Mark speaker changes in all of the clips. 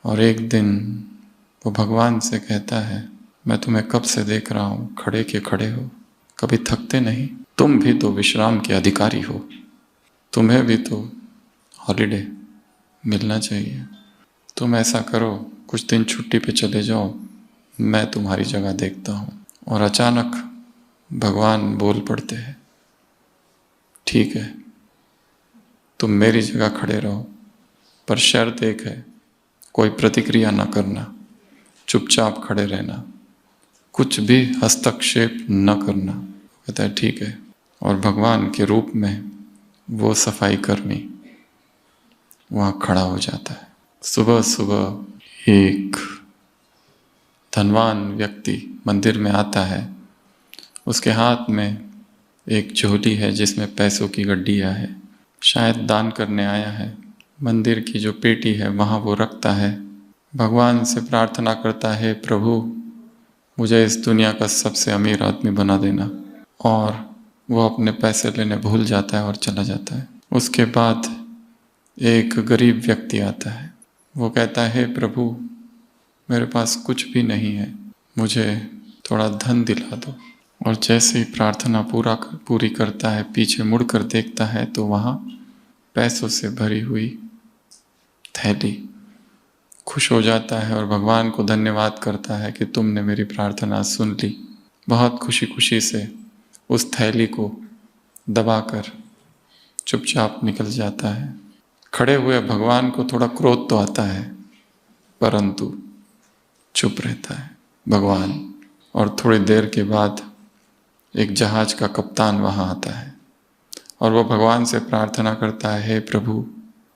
Speaker 1: और एक दिन वो भगवान से कहता है, मैं तुम्हें कब से देख रहा हूँ, खड़े के खड़े हो, कभी थकते नहीं। तुम भी तो विश्राम के अधिकारी हो, तुम्हें भी तो हॉलीडे मिलना चाहिए। तुम ऐसा करो, कुछ दिन छुट्टी पे चले जाओ, मैं तुम्हारी जगह देखता हूँ। और अचानक भगवान बोल पड़ते हैं, ठीक है, तुम मेरी जगह खड़े रहो, पर शर्त एक है, कोई प्रतिक्रिया ना करना, चुपचाप खड़े रहना, कुछ भी हस्तक्षेप न करना। कहता है ठीक है। और भगवान के रूप में वो सफाई कर्मी वहाँ खड़ा हो जाता है। सुबह सुबह एक धनवान व्यक्ति मंदिर में आता है। उसके हाथ में एक झोली है जिसमें पैसों की गड्डियाँ है, शायद दान करने आया है। मंदिर की जो पेटी है वहाँ वो रखता है, भगवान से प्रार्थना करता है, प्रभु मुझे इस दुनिया का सबसे अमीर आदमी बना देना। और वो अपने पैसे लेने भूल जाता है और चला जाता है। उसके बाद एक गरीब व्यक्ति आता है। वो कहता है, प्रभु मेरे पास कुछ भी नहीं है, मुझे थोड़ा धन दिला दो। और जैसे ही प्रार्थना पूरी करता है, पीछे मुड़कर देखता है तो वहाँ पैसों से भरी हुई थैली। खुश हो जाता है और भगवान को धन्यवाद करता है कि तुमने मेरी प्रार्थना सुन ली। बहुत खुशी खुशी से उस थैली को दबाकर चुपचाप निकल जाता है। खड़े हुए भगवान को थोड़ा क्रोध तो आता है, परंतु चुप रहता है भगवान। और थोड़ी देर के बाद एक जहाज का कप्तान वहाँ आता है और वो भगवान से प्रार्थना करता है, हे प्रभु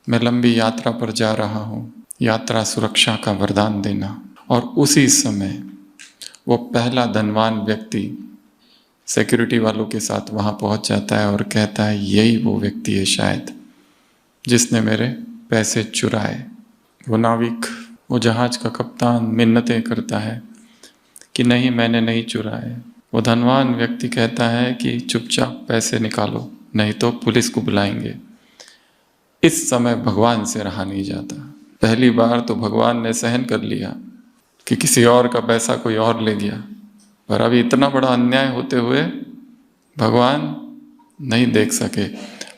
Speaker 1: मैं लंबी यात्रा पर जा रहा हूँ, यात्रा सुरक्षा का वरदान देना। और उसी समय वो पहला धनवान व्यक्ति सिक्योरिटी वालों के साथ वहाँ पहुँच जाता है और कहता है, यही वो व्यक्ति है शायद जिसने मेरे पैसे चुराए। वो नाविक, वो जहाज का कप्तान मिन्नतें करता है कि नहीं, मैंने नहीं चुराए। वो धनवान व्यक्ति कहता है कि चुपचाप पैसे निकालो, नहीं तो पुलिस को बुलाएंगे। इस समय भगवान से रहा नहीं जाता। पहली बार तो भगवान ने सहन कर लिया कि किसी और का पैसा कोई और ले गया, पर अभी इतना बड़ा अन्याय होते हुए भगवान नहीं देख सके।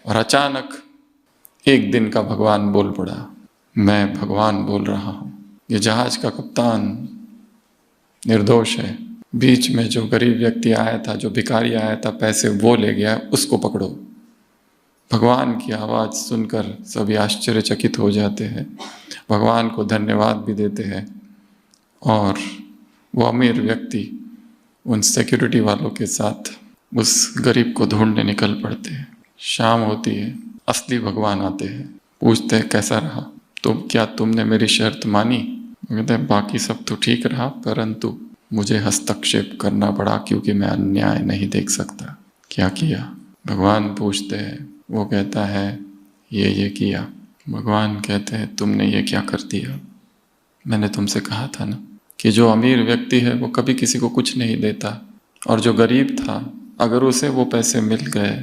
Speaker 1: और अचानक एक दिन का भगवान बोल पड़ा, मैं भगवान बोल रहा हूँ, ये जहाज का कप्तान निर्दोष है। बीच में जो गरीब व्यक्ति आया था, जो भिखारी आया था, पैसे वो ले गया, उसको पकड़ो। भगवान की आवाज़ सुनकर सभी आश्चर्यचकित हो जाते हैं, भगवान को धन्यवाद भी देते हैं। और वो अमीर व्यक्ति उन सिक्योरिटी वालों के साथ उस गरीब को ढूंढने निकल पड़ते हैं। शाम होती है, असली भगवान आते हैं, पूछते हैं कैसा रहा, क्या तुमने मेरी शर्त मानी? कहते हैं बाकी सब तो ठीक रहा, परंतु मुझे हस्तक्षेप करना पड़ा क्योंकि मैं अन्याय नहीं देख सकता। क्या किया? भगवान पूछते हैं। वो कहता है ये किया। भगवान कहते हैं तुमने ये क्या कर दिया? मैंने तुमसे कहा था ना कि जो अमीर व्यक्ति है वो कभी किसी को कुछ नहीं देता, और जो गरीब था अगर उसे वो पैसे मिल गए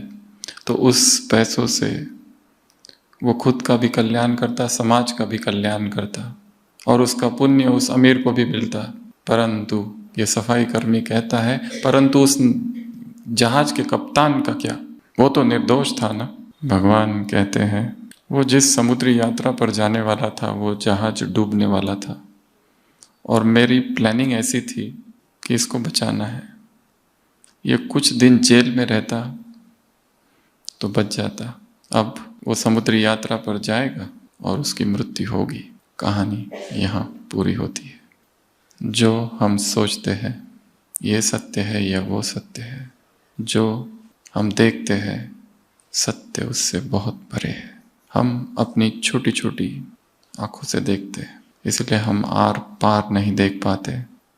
Speaker 1: तो उस पैसों से वो खुद का भी कल्याण करता, समाज का भी कल्याण करता, और उसका पुण्य उस अमीर को भी मिलता। परंतु ये सफाई कर्मी कहता है, परंतु उस जहाज के कप्तान का क्या? वो तो निर्दोष था ना। भगवान कहते हैं वो जिस समुद्री यात्रा पर जाने वाला था वो जहाज डूबने वाला था, और मेरी प्लानिंग ऐसी थी कि इसको बचाना है। ये कुछ दिन जेल में रहता तो बच जाता। अब वो समुद्री यात्रा पर जाएगा और उसकी मृत्यु होगी। कहानी यहाँ पूरी होती है। जो हम सोचते हैं ये सत्य है या वो सत्य है, जो हम देखते हैं सत्य उससे बहुत परे है। हम अपनी छोटी छोटी आंखों से देखते हैं, इसलिए हम आर पार नहीं देख पाते,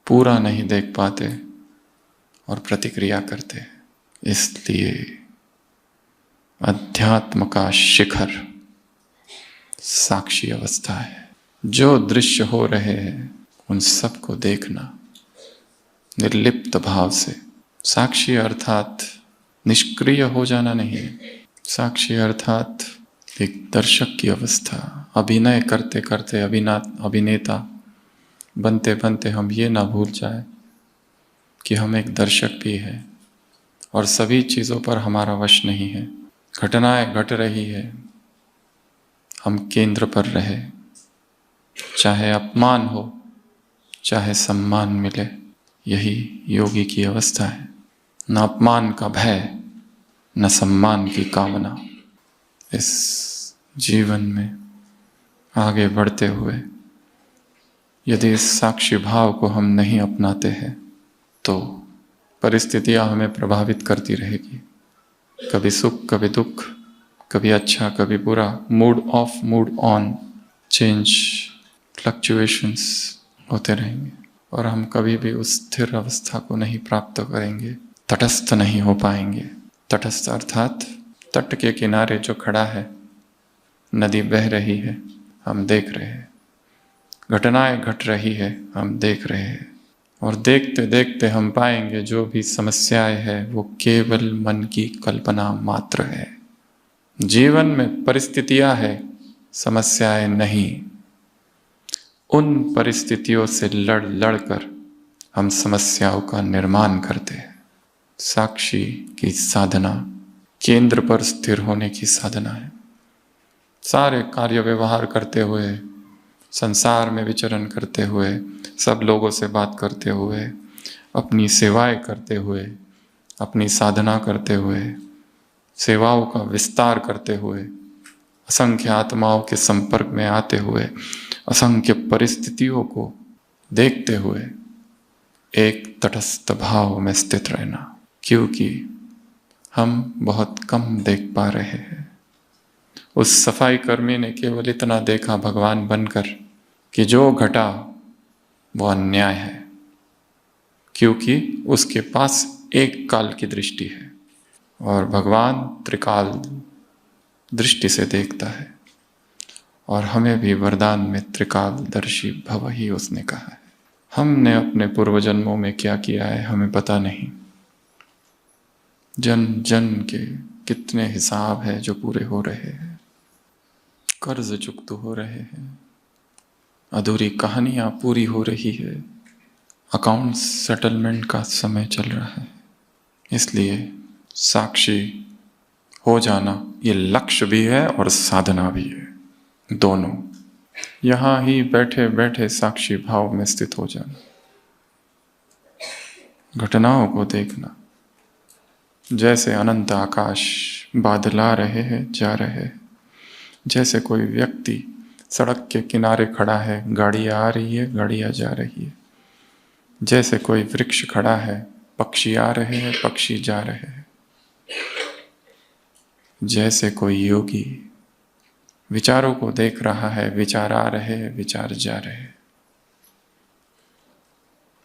Speaker 1: पूरा नहीं देख पाते और प्रतिक्रिया करते हैं। इसलिए अध्यात्म का शिखर साक्षी अवस्था है। जो दृश्य हो रहे हैं उन सबको देखना निर्लिप्त भाव से। साक्षी अर्थात निष्क्रिय हो जाना नहीं, साक्षी अर्थात एक दर्शक की अवस्था। अभिनय करते करते अभिनेता बनते बनते हम ये ना भूल जाए कि हम एक दर्शक भी हैं और सभी चीज़ों पर हमारा वश नहीं है। घटनाएं घट रही है, हम केंद्र पर रहे, चाहे अपमान हो चाहे सम्मान मिले। यही योगी की अवस्था है। न अपमान का भय, न सम्मान की कामना। इस जीवन में आगे बढ़ते हुए यदि इस साक्षी भाव को हम नहीं अपनाते हैं तो परिस्थितियां हमें प्रभावित करती रहेगी। कभी सुख कभी दुख, कभी अच्छा कभी बुरा, mood off mood on, change, fluctuations होते रहेंगे और हम कभी भी उस स्थिर अवस्था को नहीं प्राप्त करेंगे, तटस्थ नहीं हो पाएंगे। तटस्थ अर्थात तट के किनारे जो खड़ा है, नदी बह रही है, हम देख रहे हैं, घटनाएं घट रही है, हम देख रहे हैं और देखते देखते हम पाएंगे जो भी समस्याएं है वो केवल मन की कल्पना मात्र है। जीवन में परिस्थितियां है, समस्याएं नहीं। उन परिस्थितियों से लड़ लड़ कर हम समस्याओं का निर्माण करते हैं। साक्षी की साधना केंद्र पर स्थिर होने की साधना है। सारे कार्य व्यवहार करते हुए, संसार में विचरण करते हुए, सब लोगों से बात करते हुए, अपनी सेवाएं करते हुए, अपनी साधना करते हुए, सेवाओं का विस्तार करते हुए, असंख्य आत्माओं के संपर्क में आते हुए, असंख्य परिस्थितियों को देखते हुए एक तटस्थ भाव में स्थित रहना। क्योंकि हम बहुत कम देख पा रहे हैं। उस सफाई कर्मी ने केवल इतना देखा भगवान बनकर कि जो घटा वो अन्याय है, क्योंकि उसके पास एक काल की दृष्टि है और भगवान त्रिकाल दृष्टि से देखता है। और हमें भी वरदान में त्रिकालदर्शी भव ही उसने कहा है। हमने अपने पूर्व जन्मों में क्या किया है हमें पता नहीं। जन जन के कितने हिसाब है जो पूरे हो रहे हैं, कर्ज चुकता हो रहे हैं, अधूरी कहानियां पूरी हो रही है, अकाउंट सेटलमेंट का समय चल रहा है। इसलिए साक्षी हो जाना ये लक्ष्य भी है और साधना भी है, दोनों। यहां ही बैठे बैठे साक्षी भाव में स्थित हो जाना, घटनाओं को देखना, जैसे अनंत आकाश बादल आ रहे हैं जा रहे हैं, जैसे कोई व्यक्ति सड़क के किनारे खड़ा है, गाड़ियां आ रही है गाड़ियां जा रही है, जैसे कोई वृक्ष खड़ा है, पक्षी आ रहे हैं पक्षी जा रहे हैं, जैसे कोई योगी विचारों को देख रहा है, विचार आ रहे हैं विचार जा रहे हैं।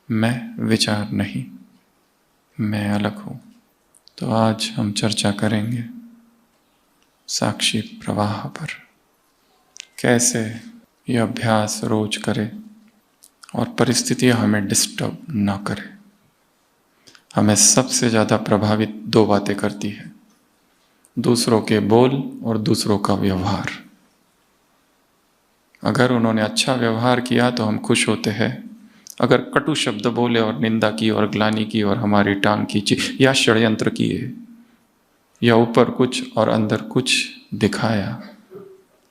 Speaker 1: मैं विचार नहीं, मैं अलग हूं। तो आज हम चर्चा करेंगे साक्षी प्रवाह पर, कैसे यह अभ्यास रोज करें और परिस्थितियां हमें डिस्टर्ब ना करें। हमें सबसे ज़्यादा प्रभावित दो बातें करती है, दूसरों के बोल और दूसरों का व्यवहार। अगर उन्होंने अच्छा व्यवहार किया तो हम खुश होते हैं, अगर कटु शब्द बोले और निंदा की और ग्लानि की और हमारी टांग खींची या षड्यंत्र किए या ऊपर कुछ और अंदर कुछ दिखाया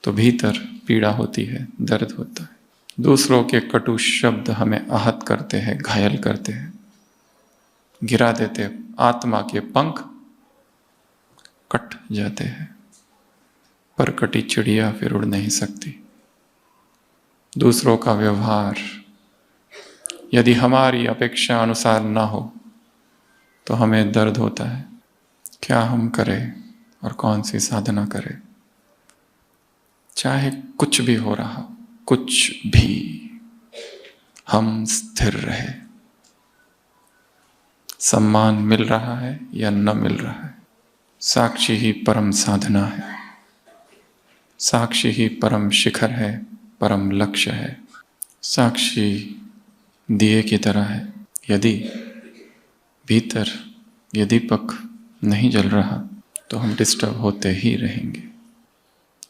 Speaker 1: तो भीतर पीड़ा होती है, दर्द होता है। दूसरों के कटु शब्द हमें आहत करते हैं, घायल करते हैं, गिरा देते हैं, आत्मा के पंख कट जाते हैं। पर कटी चिड़िया फिर उड़ नहीं सकती। दूसरों का व्यवहार यदि हमारी अपेक्षा अनुसार ना हो तो हमें दर्द होता है। क्या हम करें और कौन सी साधना करें? चाहे कुछ भी हो रहा, कुछ भी, हम स्थिर रहे। सम्मान मिल रहा है या न मिल रहा है, साक्षी ही परम साधना है, साक्षी ही परम शिखर है, परम लक्ष्य है। साक्षी दिए की तरह है, यदि भीतर ये दीपक नहीं जल रहा तो हम डिस्टर्ब होते ही रहेंगे।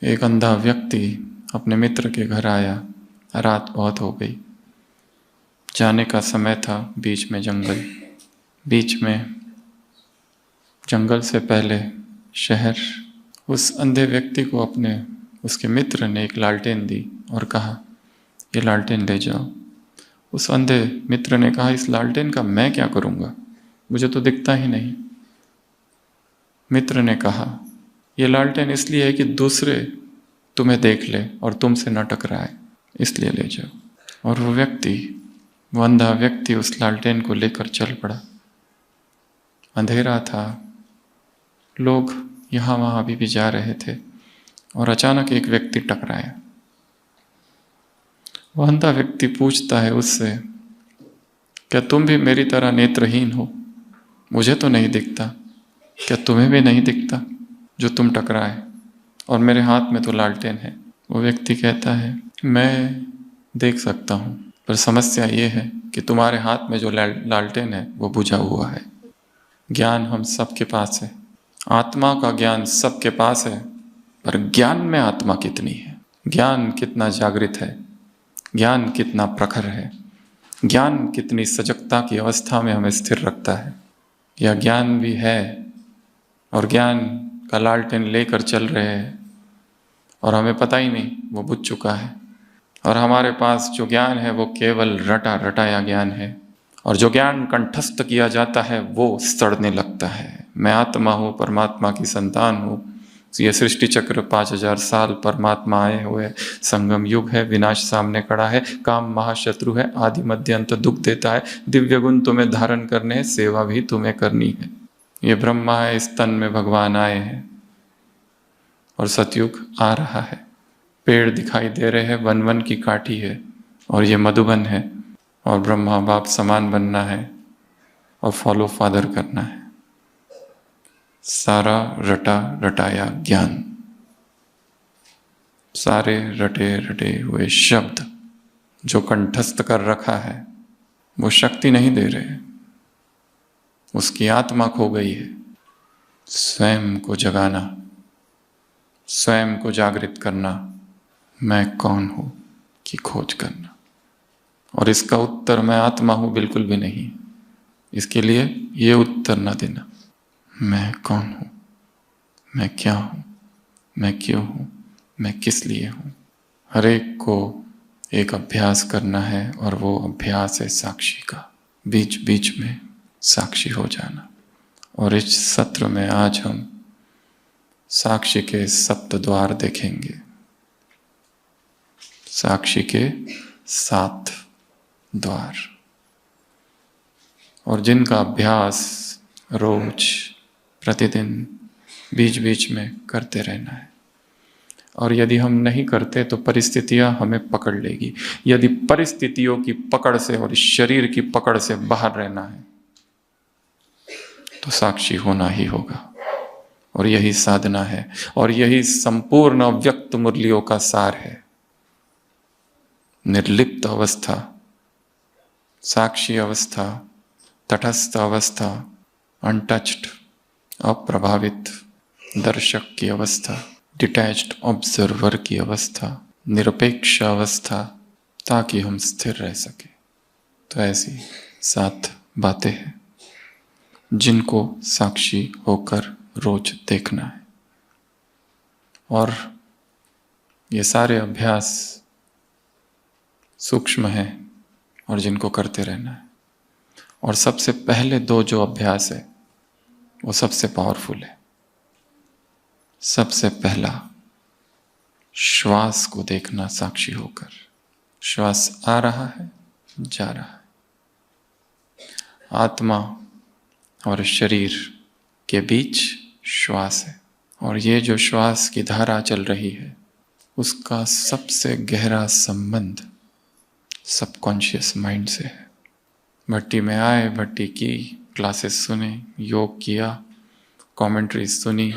Speaker 1: एक अंधा व्यक्ति अपने मित्र के घर आया। रात बहुत हो गई, जाने का समय था। बीच में जंगल से पहले शहर। उस अंधे व्यक्ति को उसके मित्र ने एक लालटेन दी और कहा, ये लालटेन ले जाओ। उस अंधे मित्र ने कहा, इस लालटेन का मैं क्या करूँगा, मुझे तो दिखता ही नहीं। मित्र ने कहा, ये लालटेन इसलिए है कि दूसरे तुम्हें देख ले और तुमसे न टकराए, इसलिए ले जाओ। और वो अंधा व्यक्ति उस लालटेन को लेकर चल पड़ा। अंधेरा था, लोग यहाँ वहाँ अभी भी जा रहे थे, और अचानक एक व्यक्ति टकराया। वह अंधा व्यक्ति पूछता है उससे, क्या तुम भी मेरी तरह नेत्रहीन हो? मुझे तो नहीं दिखता, क्या तुम्हें भी नहीं दिखता जो तुम टकराए? और मेरे हाथ में तो लालटेन है। वो व्यक्ति कहता है, मैं देख सकता हूँ, पर समस्या ये है कि तुम्हारे हाथ में जो लालटेन है वो बुझा हुआ है। ज्ञान हम सबके पास है, आत्मा का ज्ञान सबके पास है, पर ज्ञान में आत्मा कितनी है, ज्ञान कितना जागृत है, ज्ञान कितना प्रखर है, ज्ञान कितनी सजगता की अवस्था में हमें स्थिर रखता है। यह ज्ञान भी है और ज्ञान का लालटेन लेकर चल रहे हैं और हमें पता ही नहीं वो बुझ चुका है। और हमारे पास जो ज्ञान है वो केवल रटाया ज्ञान है, और जो ज्ञान कंठस्थ किया जाता है वो सड़ने लगता है। मैं आत्मा हूँ, परमात्मा की संतान हूँ। ये सृष्टि चक्र 5000 साल परमात्मा आए हुए, संगम युग है, विनाश सामने खड़ा है, काम महाशत्रु है, आदि मध्य अंत दुख देता है, दिव्य गुण तुम्हें धारण करने, सेवा भी तुम्हें करनी है। ये ब्रह्मा है, इस तन में भगवान आए हैं और सतयुग आ रहा है। पेड़ दिखाई दे रहे हैं, वन वन की काठी है और ये मधुबन है, और ब्रह्मा बाप समान बनना है और फॉलो फादर करना है। सारा रटाया ज्ञान, सारे रटे हुए शब्द जो कंठस्थ कर रखा है वो शक्ति नहीं दे रहे, उसकी आत्मा खो गई है। स्वयं को जगाना, स्वयं को जागृत करना, मैं कौन हूँ की खोज करना। और इसका उत्तर मैं आत्मा हूँ बिल्कुल भी नहीं। इसके लिए ये उत्तर न देना, मैं कौन हूँ, मैं क्या हूँ, मैं क्यों हूँ, मैं किस लिए हूँ। हर एक को एक अभ्यास करना है, और वो अभ्यास है साक्षी का, बीच बीच में साक्षी हो जाना। और इस सत्र में आज हम साक्षी के सप्त द्वार देखेंगे, साक्षी के 7 द्वार, और जिनका अभ्यास रोज प्रतिदिन बीच बीच में करते रहना है। और यदि हम नहीं करते तो परिस्थितियां हमें पकड़ लेगी। यदि परिस्थितियों की पकड़ से और शरीर की पकड़ से बाहर रहना है तो साक्षी होना ही होगा। और यही साधना है, और यही संपूर्ण अव्यक्त मुरलियों का सार है। निर्लिप्त अवस्था, साक्षी अवस्था, तटस्थ अवस्था, अनटच्ड, अप्रभावित दर्शक की अवस्था, डिटैच्ड ऑब्जर्वर की अवस्था, निरपेक्ष अवस्था, ताकि हम स्थिर रह सके। तो ऐसी 7 बातें हैं जिनको साक्षी होकर रोज देखना है। और ये सारे अभ्यास सूक्ष्म हैं और जिनको करते रहना है। और सबसे पहले 2 जो अभ्यास है वो सबसे पावरफुल है। सबसे पहला, श्वास को देखना साक्षी होकर। श्वास आ रहा है, जा रहा है। आत्मा और शरीर के बीच श्वास है, और ये जो श्वास की धारा चल रही है उसका सबसे गहरा संबंध सबकॉन्शियस माइंड से है। भट्टी में आए, भट्टी की क्लासेस सुने, योग किया, कमेंट्री सुनी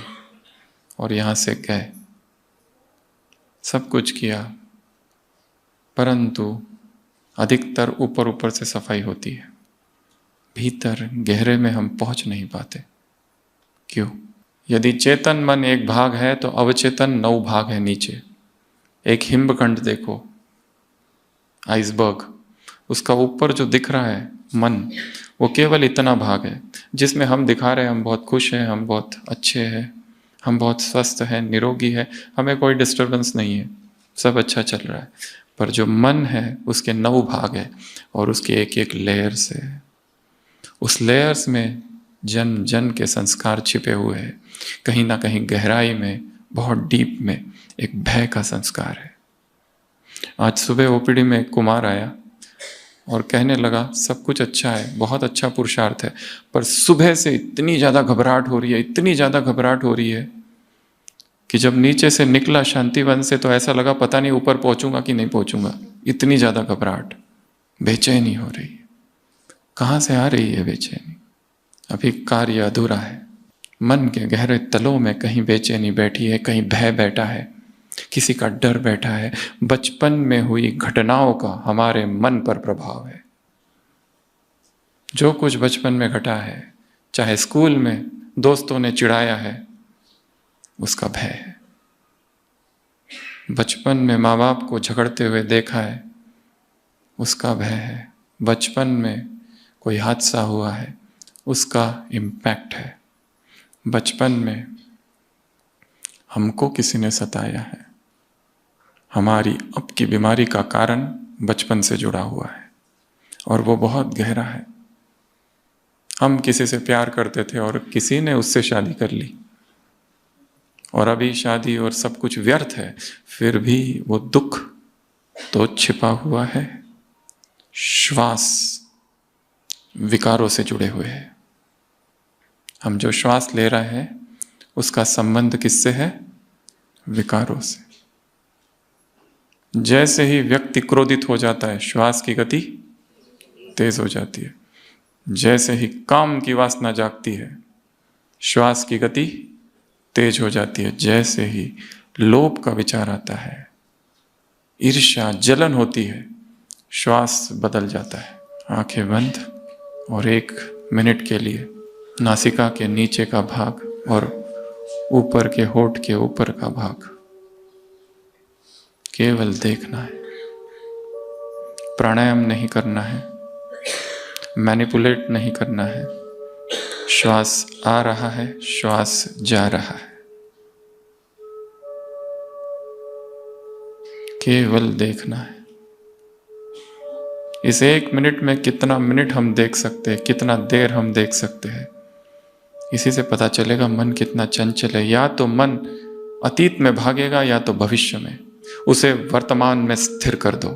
Speaker 1: और यहाँ से गए, सब कुछ किया, परंतु अधिकतर ऊपर ऊपर से सफाई होती है, भीतर गहरे में हम पहुंच नहीं पाते। क्यों? यदि चेतन मन एक भाग है तो अवचेतन 9 भाग है नीचे। एक हिमखंड देखो, आइसबर्ग, उसका ऊपर जो दिख रहा है मन, वो केवल इतना भाग है जिसमें हम दिखा रहे हैं हम बहुत खुश हैं, हम बहुत अच्छे हैं, हम बहुत स्वस्थ हैं, निरोगी है, हमें कोई डिस्टरबेंस नहीं है, सब अच्छा चल रहा है। पर जो मन है उसके 9 भाग है और उसके एक एक लेयर्स है। उस लेयर्स में जन्म जन्म के संस्कार छिपे हुए हैं। कहीं ना कहीं गहराई में, बहुत डीप में एक भय का संस्कार है। आज सुबह ओपीडी में एक कुमार आया और कहने लगा सब कुछ अच्छा है, बहुत अच्छा पुरुषार्थ है, पर सुबह से इतनी ज़्यादा घबराहट हो रही है, इतनी ज़्यादा घबराहट हो रही है कि जब नीचे से निकला शांतिवन से तो ऐसा लगा पता नहीं ऊपर पहुंचूंगा कि नहीं पहुंचूंगा, इतनी ज़्यादा घबराहट, बेचैनी हो रही है। कहाँ से आ रही है बेचैनी? अभी कार्य अधूरा है। मन के गहरे तलों में कहीं बेचैनी बैठी है, कहीं भय बैठा है, किसी का डर बैठा है। बचपन में हुई घटनाओं का हमारे मन पर प्रभाव है। जो कुछ बचपन में घटा है, चाहे स्कूल में दोस्तों ने चिढ़ाया है, उसका भय है। बचपन में माँ बाप को झगड़ते हुए देखा है, उसका भय है। बचपन में कोई हादसा हुआ है, उसका इम्पैक्ट है। बचपन में हमको किसी ने सताया है, हमारी अब की बीमारी का कारण बचपन से जुड़ा हुआ है और वो बहुत गहरा है। हम किसी से प्यार करते थे और किसी ने उससे शादी कर ली और अभी शादी और सब कुछ व्यर्थ है, फिर भी वो दुख तो छिपा हुआ है। श्वास विकारों से जुड़े हुए हैं। हम जो श्वास ले रहे हैं उसका संबंध किससे है? विकारों से। जैसे ही व्यक्ति क्रोधित हो जाता है, श्वास की गति तेज हो जाती है। जैसे ही काम की वासना जागती है, श्वास की गति तेज हो जाती है। जैसे ही लोभ का विचार आता है, ईर्ष्या, जलन होती है, श्वास बदल जाता है। आंखें बंद और 1 मिनट के लिए नासिका के नीचे का भाग और ऊपर के होठ के ऊपर का भाग केवल देखना है। प्राणायाम नहीं करना है, मैनिपुलेट नहीं करना है। श्वास आ रहा है, श्वास जा रहा है, केवल देखना है। इस 1 मिनट में कितना मिनट हम देख सकते हैं, कितना देर हम देख सकते हैं, इसी से पता चलेगा मन कितना चंचल है। या तो मन अतीत में भागेगा या तो भविष्य में। उसे वर्तमान में स्थिर कर दो।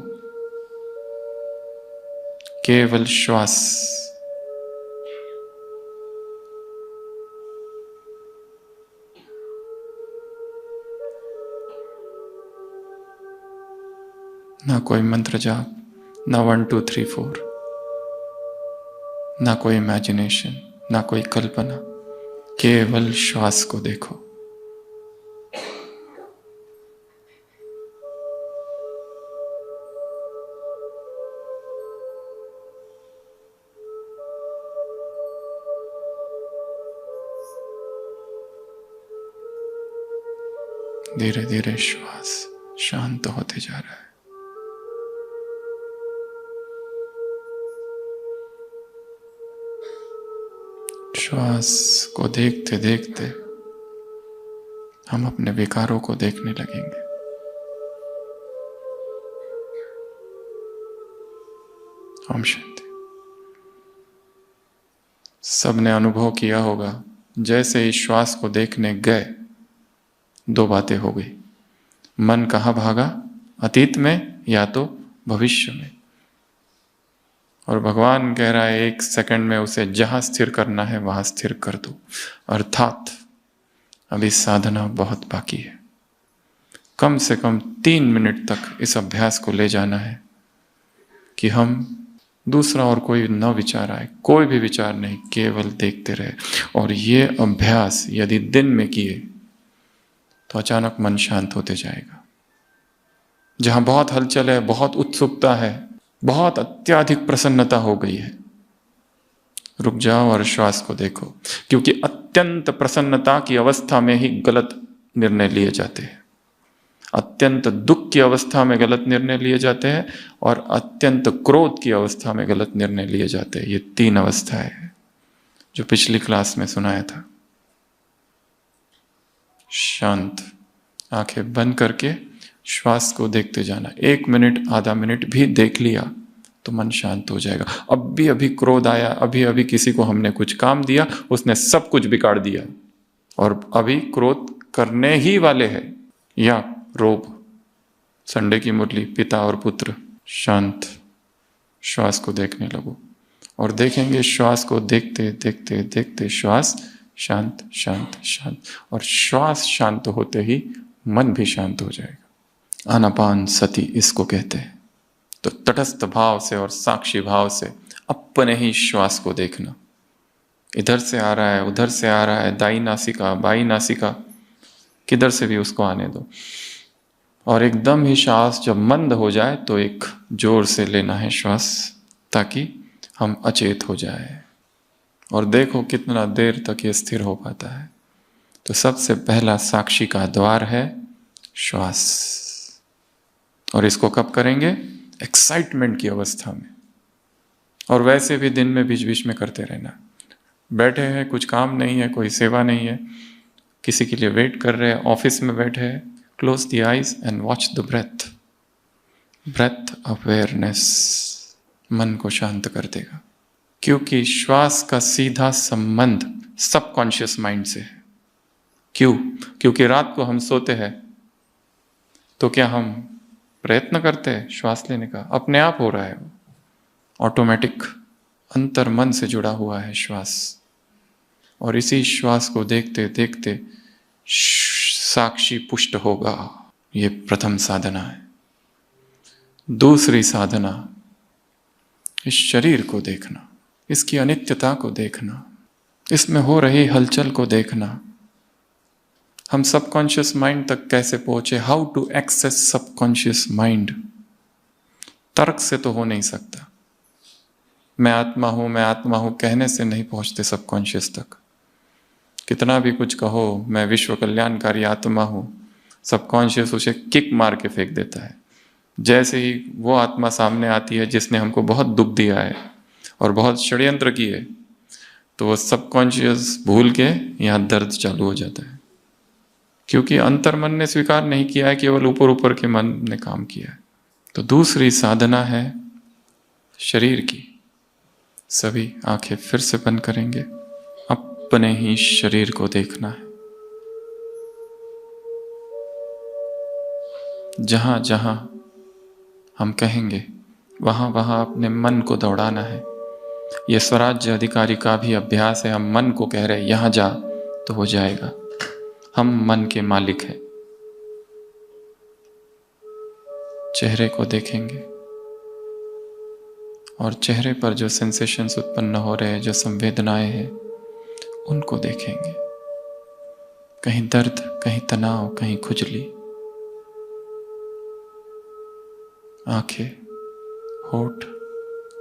Speaker 1: केवल श्वास। ना कोई मंत्र जाप, ना 1 2 3 4, ना कोई इमेजिनेशन, ना कोई कल्पना, केवल श्वास को देखो। धीरे धीरे श्वास शांत होते जा रहा है। श्वास को देखते देखते हम अपने विकारों को देखने लगेंगे। ओम शांति। सबने अनुभव किया होगा, जैसे ही श्वास को देखने गए 2 बातें हो गई। मन कहाँ भागा? अतीत में या तो भविष्य में। और भगवान कह रहा है 1 सेकंड में उसे जहां स्थिर करना है वहां स्थिर कर दो। अर्थात अभी साधना बहुत बाकी है। कम से कम 3 मिनट तक इस अभ्यास को ले जाना है कि हम दूसरा और कोई न विचार आए, कोई भी विचार नहीं, केवल देखते रहे। और ये अभ्यास यदि दिन में किए तो अचानक मन शांत होते जाएगा। जहां बहुत हलचल है, बहुत उत्सुकता है, बहुत अत्यधिक प्रसन्नता हो गई है, रुक जाओ और श्वास को देखो। क्योंकि अत्यंत प्रसन्नता की अवस्था में ही गलत निर्णय लिए जाते हैं। अत्यंत दुख की अवस्था में गलत निर्णय लिए जाते हैं और अत्यंत क्रोध की अवस्था में गलत निर्णय लिए जाते हैं। ये 3 अवस्थाएं हैं जो पिछली क्लास में सुनाया था। शांत, आंखें बंद करके श्वास को देखते जाना। 1 मिनट, आधा मिनट भी देख लिया तो मन शांत हो जाएगा। अभी क्रोध आया, अभी किसी को हमने कुछ काम दिया, उसने सब कुछ बिगाड़ दिया और अभी क्रोध करने ही वाले हैं, या रोब, संडे की मुरली, पिता और पुत्र। शांत, श्वास को देखने लगो और देखेंगे श्वास को देखते देखते देखते श्वास शांत शांत शांत, और श्वास शांत होते ही मन भी शांत हो जाएगा। आनापान सती इसको कहते हैं। तो तटस्थ भाव से और साक्षी भाव से अपने ही श्वास को देखना। इधर से आ रहा है, उधर से आ रहा है, दाई नासिका, बाई नासिका, किधर से भी उसको आने दो। और एकदम ही श्वास जब मंद हो जाए तो एक जोर से लेना है श्वास, ताकि हम अचेत हो जाए। और देखो कितना देर तक ये स्थिर हो पाता है। तो सबसे पहला साक्षी का द्वार है श्वास। और इसको कब करेंगे? एक्साइटमेंट की अवस्था में। और वैसे भी दिन में बीच बीच में करते रहना। बैठे हैं, कुछ काम नहीं है, कोई सेवा नहीं है, किसी के लिए वेट कर रहे हैं, ऑफिस में बैठे हैं, close the eyes and watch the breath. Breath awareness मन को शांत कर देगा, क्योंकि श्वास का सीधा संबंध सबकॉन्शियस माइंड से है। क्यों? क्योंकि रात को हम सोते हैं तो क्या हम प्रयत्न करते हैं श्वास लेने का? अपने आप हो रहा है, ऑटोमेटिक, अंतर मन से जुड़ा हुआ है श्वास। और इसी श्वास को देखते देखते साक्षी पुष्ट होगा। ये प्रथम साधना है। दूसरी साधना, इस शरीर को देखना, इसकी अनित्यता को देखना, इसमें हो रही हलचल को देखना। हम सबकॉन्शियस माइंड तक कैसे पहुंचे? How to access subconscious mind? तर्क से तो हो नहीं सकता। मैं आत्मा हूं, मैं आत्मा हूं कहने से नहीं पहुंचते सबकॉन्शियस तक। कितना भी कुछ कहो, मैं विश्व कल्याणकारी आत्मा हूं, सबकॉन्शियस उसे किक मार के फेंक देता है। जैसे ही वो आत्मा सामने आती है जिसने हमको बहुत दुख दिया है और बहुत षड्यंत्र किए, तो वो सबकॉन्शियस भूल के यहाँ दर्द चालू हो जाता है, क्योंकि अंतर मन ने स्वीकार नहीं किया है, केवल ऊपर ऊपर के मन ने काम किया है। तो दूसरी साधना है शरीर की। सभी आंखें फिर से बंद करेंगे, अपने ही शरीर को देखना है। जहां जहां हम कहेंगे वहां वहां अपने मन को दौड़ाना है। यह स्वराज्य अधिकारी का भी अभ्यास है। हम मन को कह रहे हैं यहां जा, तो हो जाएगा। हम मन के मालिक हैं। चेहरे को देखेंगे और चेहरे पर जो सेंसेशंस उत्पन्न हो रहे हैं, जो संवेदनाएं हैं, उनको देखेंगे। कहीं दर्द, कहीं तनाव, कहीं खुजली। आंखें, होठ,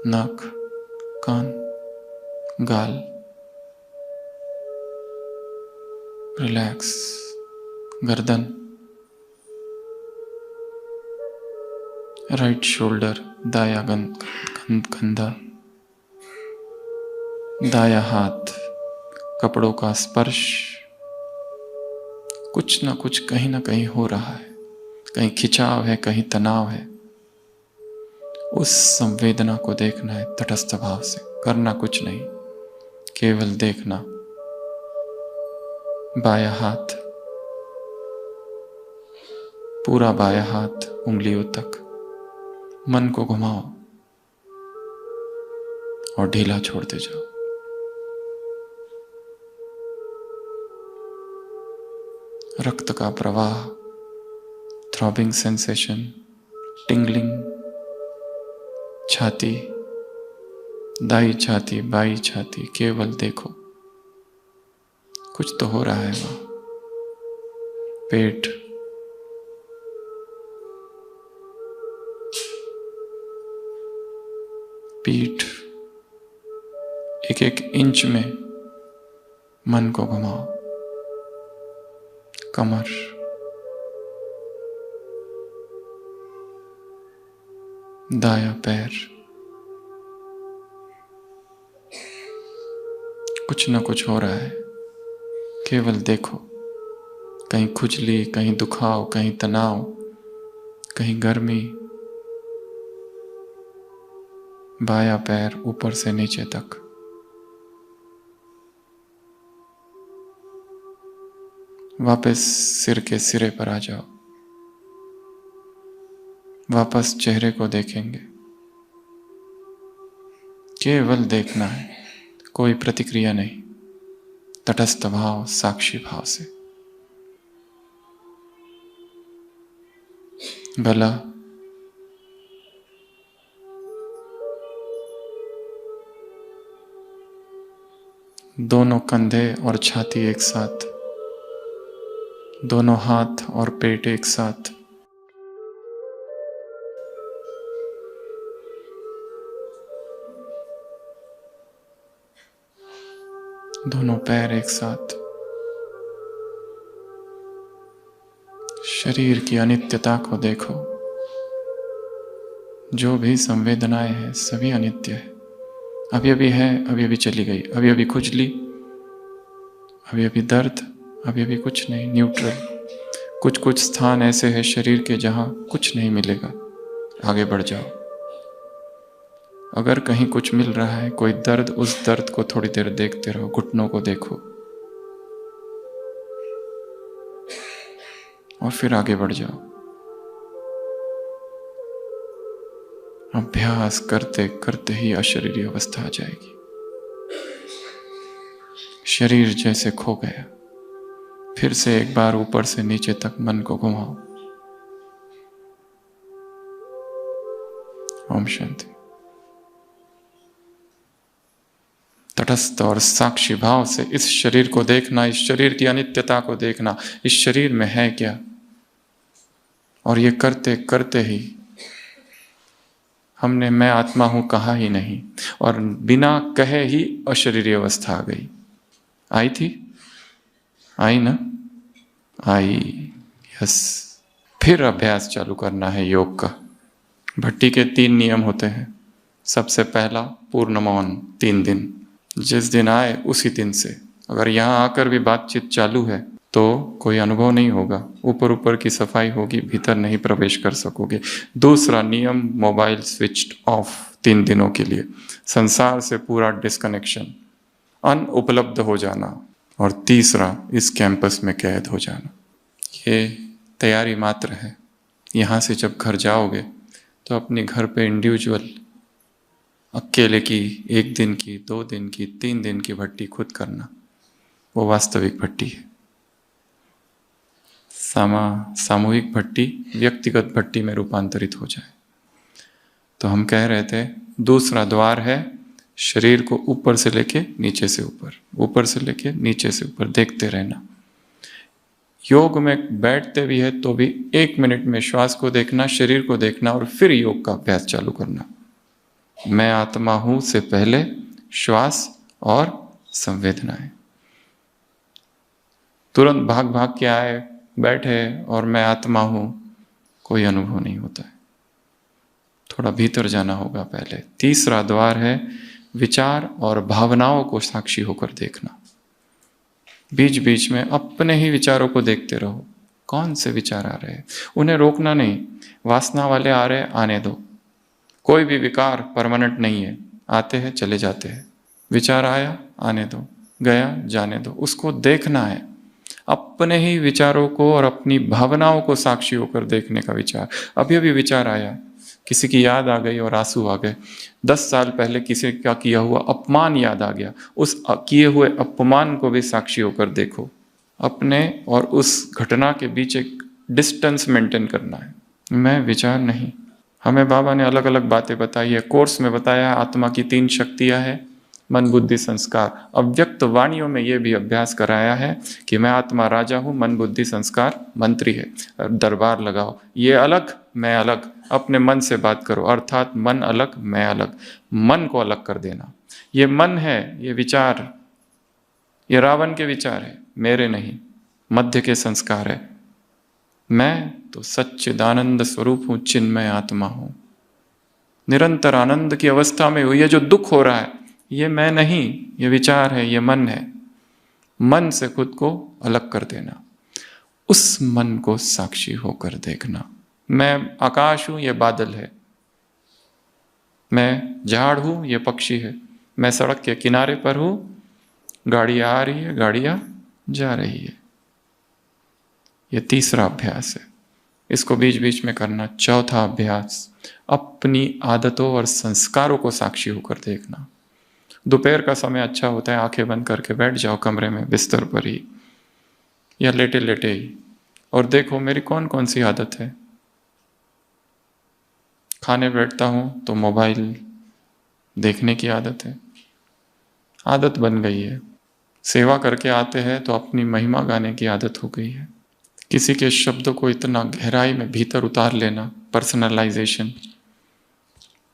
Speaker 1: नाक, कान, गाल, रिलैक्स, गर्दन, राइट शोल्डर, दाया कंधा, दाया हाथ, कपड़ों का स्पर्श। कुछ ना कुछ कहीं ना कहीं हो रहा है, कहीं खिंचाव है, कहीं तनाव है। उस संवेदना को देखना है तटस्थ भाव से, करना कुछ नहीं, केवल देखना। बायां हाथ, पूरा बायां हाथ उंगलियों तक, मन को घुमाओ और ढीला छोड़ते जाओ। रक्त का प्रवाह, थ्रॉबिंग सेंसेशन, टिंगलिंग, छाती, दाई छाती, बाई छाती, केवल देखो। कुछ तो हो रहा है वहां। पेट, पीठ, एक एक इंच में मन को घुमाओ। कमर, दायां पैर, कुछ न कुछ हो रहा है, केवल देखो। कहीं खुजली, कहीं दुखाव, कहीं तनाव, कहीं गर्मी। बायां पैर ऊपर से नीचे तक। वापस सिर के सिरे पर आ जाओ। वापस चेहरे को देखेंगे। केवल देखना है, कोई प्रतिक्रिया नहीं, तटस्थ भाव, साक्षी भाव से। गला, दोनों कंधे और छाती एक साथ, दोनों हाथ और पेट एक साथ, दोनों पैर एक साथ। शरीर की अनित्यता को देखो। जो भी संवेदनाएं हैं सभी अनित्य है। अभी अभी है, अभी अभी चली गई। अभी अभी खुजली, अभी अभी दर्द, अभी अभी कुछ नहीं, न्यूट्रल। कुछ कुछ स्थान ऐसे हैं शरीर के जहां कुछ नहीं मिलेगा, आगे बढ़ जाओ। अगर कहीं कुछ मिल रहा है, कोई दर्द, उस दर्द को थोड़ी देर देखते रहो। घुटनों को देखो और फिर आगे बढ़ जाओ। अभ्यास करते करते ही अशरीरी अवस्था आ जाएगी। शरीर जैसे खो गया। फिर से एक बार ऊपर से नीचे तक मन को घुमाओ। ओम शांति। तटस्थ और साक्षी भाव से इस शरीर को देखना, इस शरीर की अनित्यता को देखना, इस शरीर में है क्या। और ये करते करते ही हमने मैं आत्मा हूं कहा ही नहीं, और बिना कहे ही अशरीरी अवस्था आ गई। आई थी, आई ना, आई। यस। फिर अभ्यास चालू करना है योग का। भट्टी के 3 नियम होते हैं। सबसे पहला, पूर्ण मौन 3 दिन। जिस दिन आए उसी दिन से। अगर यहाँ आकर भी बातचीत चालू है तो कोई अनुभव नहीं होगा, ऊपर ऊपर की सफाई होगी, भीतर नहीं प्रवेश कर सकोगे। दूसरा नियम, मोबाइल स्विच्ड ऑफ 3 दिनों के लिए। संसार से पूरा डिस्कनेक्शन, अनुपलब्ध हो जाना। और तीसरा, इस कैंपस में कैद हो जाना। ये तैयारी मात्र है। यहाँ से जब घर जाओगे तो अपने घर पे इंडिविजुअल, अकेले की 1 दिन की, 2 दिन की, 3 दिन की भट्टी खुद करना। वो वास्तविक भट्टी है। सामूहिक भट्टी व्यक्तिगत भट्टी में रूपांतरित हो जाए। तो हम कह रहे थे, दूसरा द्वार है शरीर को ऊपर से लेके नीचे से ऊपर, ऊपर से लेके नीचे से ऊपर देखते रहना। योग में बैठते भी है तो भी 1 मिनट में श्वास को देखना, शरीर को देखना, और फिर योग का अभ्यास चालू करना। मैं आत्मा हूं से पहले श्वास और संवेदनाएं। तुरंत भाग भाग के आए, बैठे और मैं आत्मा हूं, कोई अनुभव नहीं होता है। थोड़ा भीतर जाना होगा पहले। तीसरा द्वार है विचार और भावनाओं को साक्षी होकर देखना। बीच बीच में अपने ही विचारों को देखते रहो। कौन से विचार आ रहे हैं, उन्हें रोकना नहीं। वासना वाले आ रहे, आने दो। कोई भी विकार परमानेंट नहीं है, आते हैं चले जाते हैं। विचार आया, आने दो, गया, जाने दो। उसको देखना है, अपने ही विचारों को और अपनी भावनाओं को साक्षी होकर देखने का विचार। अभी अभी विचार आया, किसी की याद आ गई और आंसू आ गए। 10 साल पहले किसी का किया हुआ अपमान याद आ गया, उस किए हुए अपमान को भी साक्षी होकर देखो। अपने और उस घटना के बीच एक डिस्टेंस मेंटेन करना है। मैं विचार नहीं। हमें बाबा ने अलग अलग बातें बताई है, कोर्स में बताया आत्मा की 3 शक्तियां हैं, मन बुद्धि संस्कार। अव्यक्त वाणियों में यह भी अभ्यास कराया है कि मैं आत्मा राजा हूं, मन बुद्धि संस्कार मंत्री है। दरबार लगाओ, ये अलग मैं अलग। अपने मन से बात करो, अर्थात मन अलग मैं अलग। मन को अलग कर देना। ये मन है, ये विचार, ये रावण के विचार है, मेरे नहीं। मध्य के संस्कार है। मैं तो सच्चिदानंद स्वरूप हूं, चिन्मय आत्मा हूं। निरंतर आनंद की अवस्था में हो। ये जो दुख हो रहा है ये मैं नहीं, ये विचार है, ये मन है। मन से खुद को अलग कर देना, उस मन को साक्षी होकर देखना। मैं आकाश हूं, ये बादल है। मैं झाड़ हूं, ये पक्षी है। मैं सड़क के किनारे पर हूं, गाड़ियां आ रही है, गाड़ियां जा रही है। ये तीसरा अभ्यास है, इसको बीच बीच में करना। चौथा अभ्यास, अपनी आदतों और संस्कारों को साक्षी होकर देखना। दोपहर का समय अच्छा होता है, आंखें बंद करके बैठ जाओ कमरे में, बिस्तर पर ही या लेटे लेटे ही, और देखो मेरी कौन कौन सी आदत है। खाने बैठता हूं तो मोबाइल देखने की आदत है, आदत बन गई है। सेवा करके आते हैं तो अपनी महिमा गाने की आदत हो गई है। किसी के शब्दों को इतना गहराई में भीतर उतार लेना, पर्सनलाइजेशन,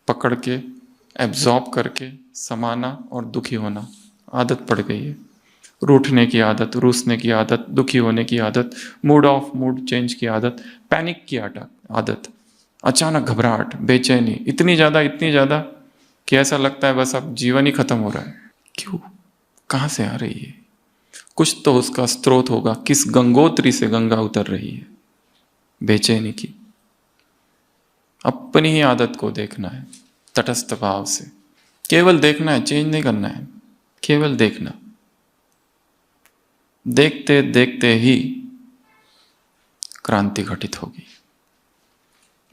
Speaker 1: पकड़ के एब्जॉर्ब करके समाना और दुखी होना, आदत पड़ गई है। रूठने की आदत, रूसने की आदत, दुखी होने की आदत, मूड ऑफ, मूड चेंज की आदत, पैनिक की आदत, अचानक घबराहट, बेचैनी, इतनी ज़्यादा कि ऐसा लगता है बस अब जीवन ही खत्म हो रहा है। क्यों? कहाँ से आ रही है? कुछ तो उसका स्रोत होगा। किस गंगोत्री से गंगा उतर रही है बेचैनी की? अपनी ही आदत को देखना है तटस्थ भाव से। केवल देखना है, चेंज नहीं करना है, केवल देखना। देखते देखते ही क्रांति घटित होगी।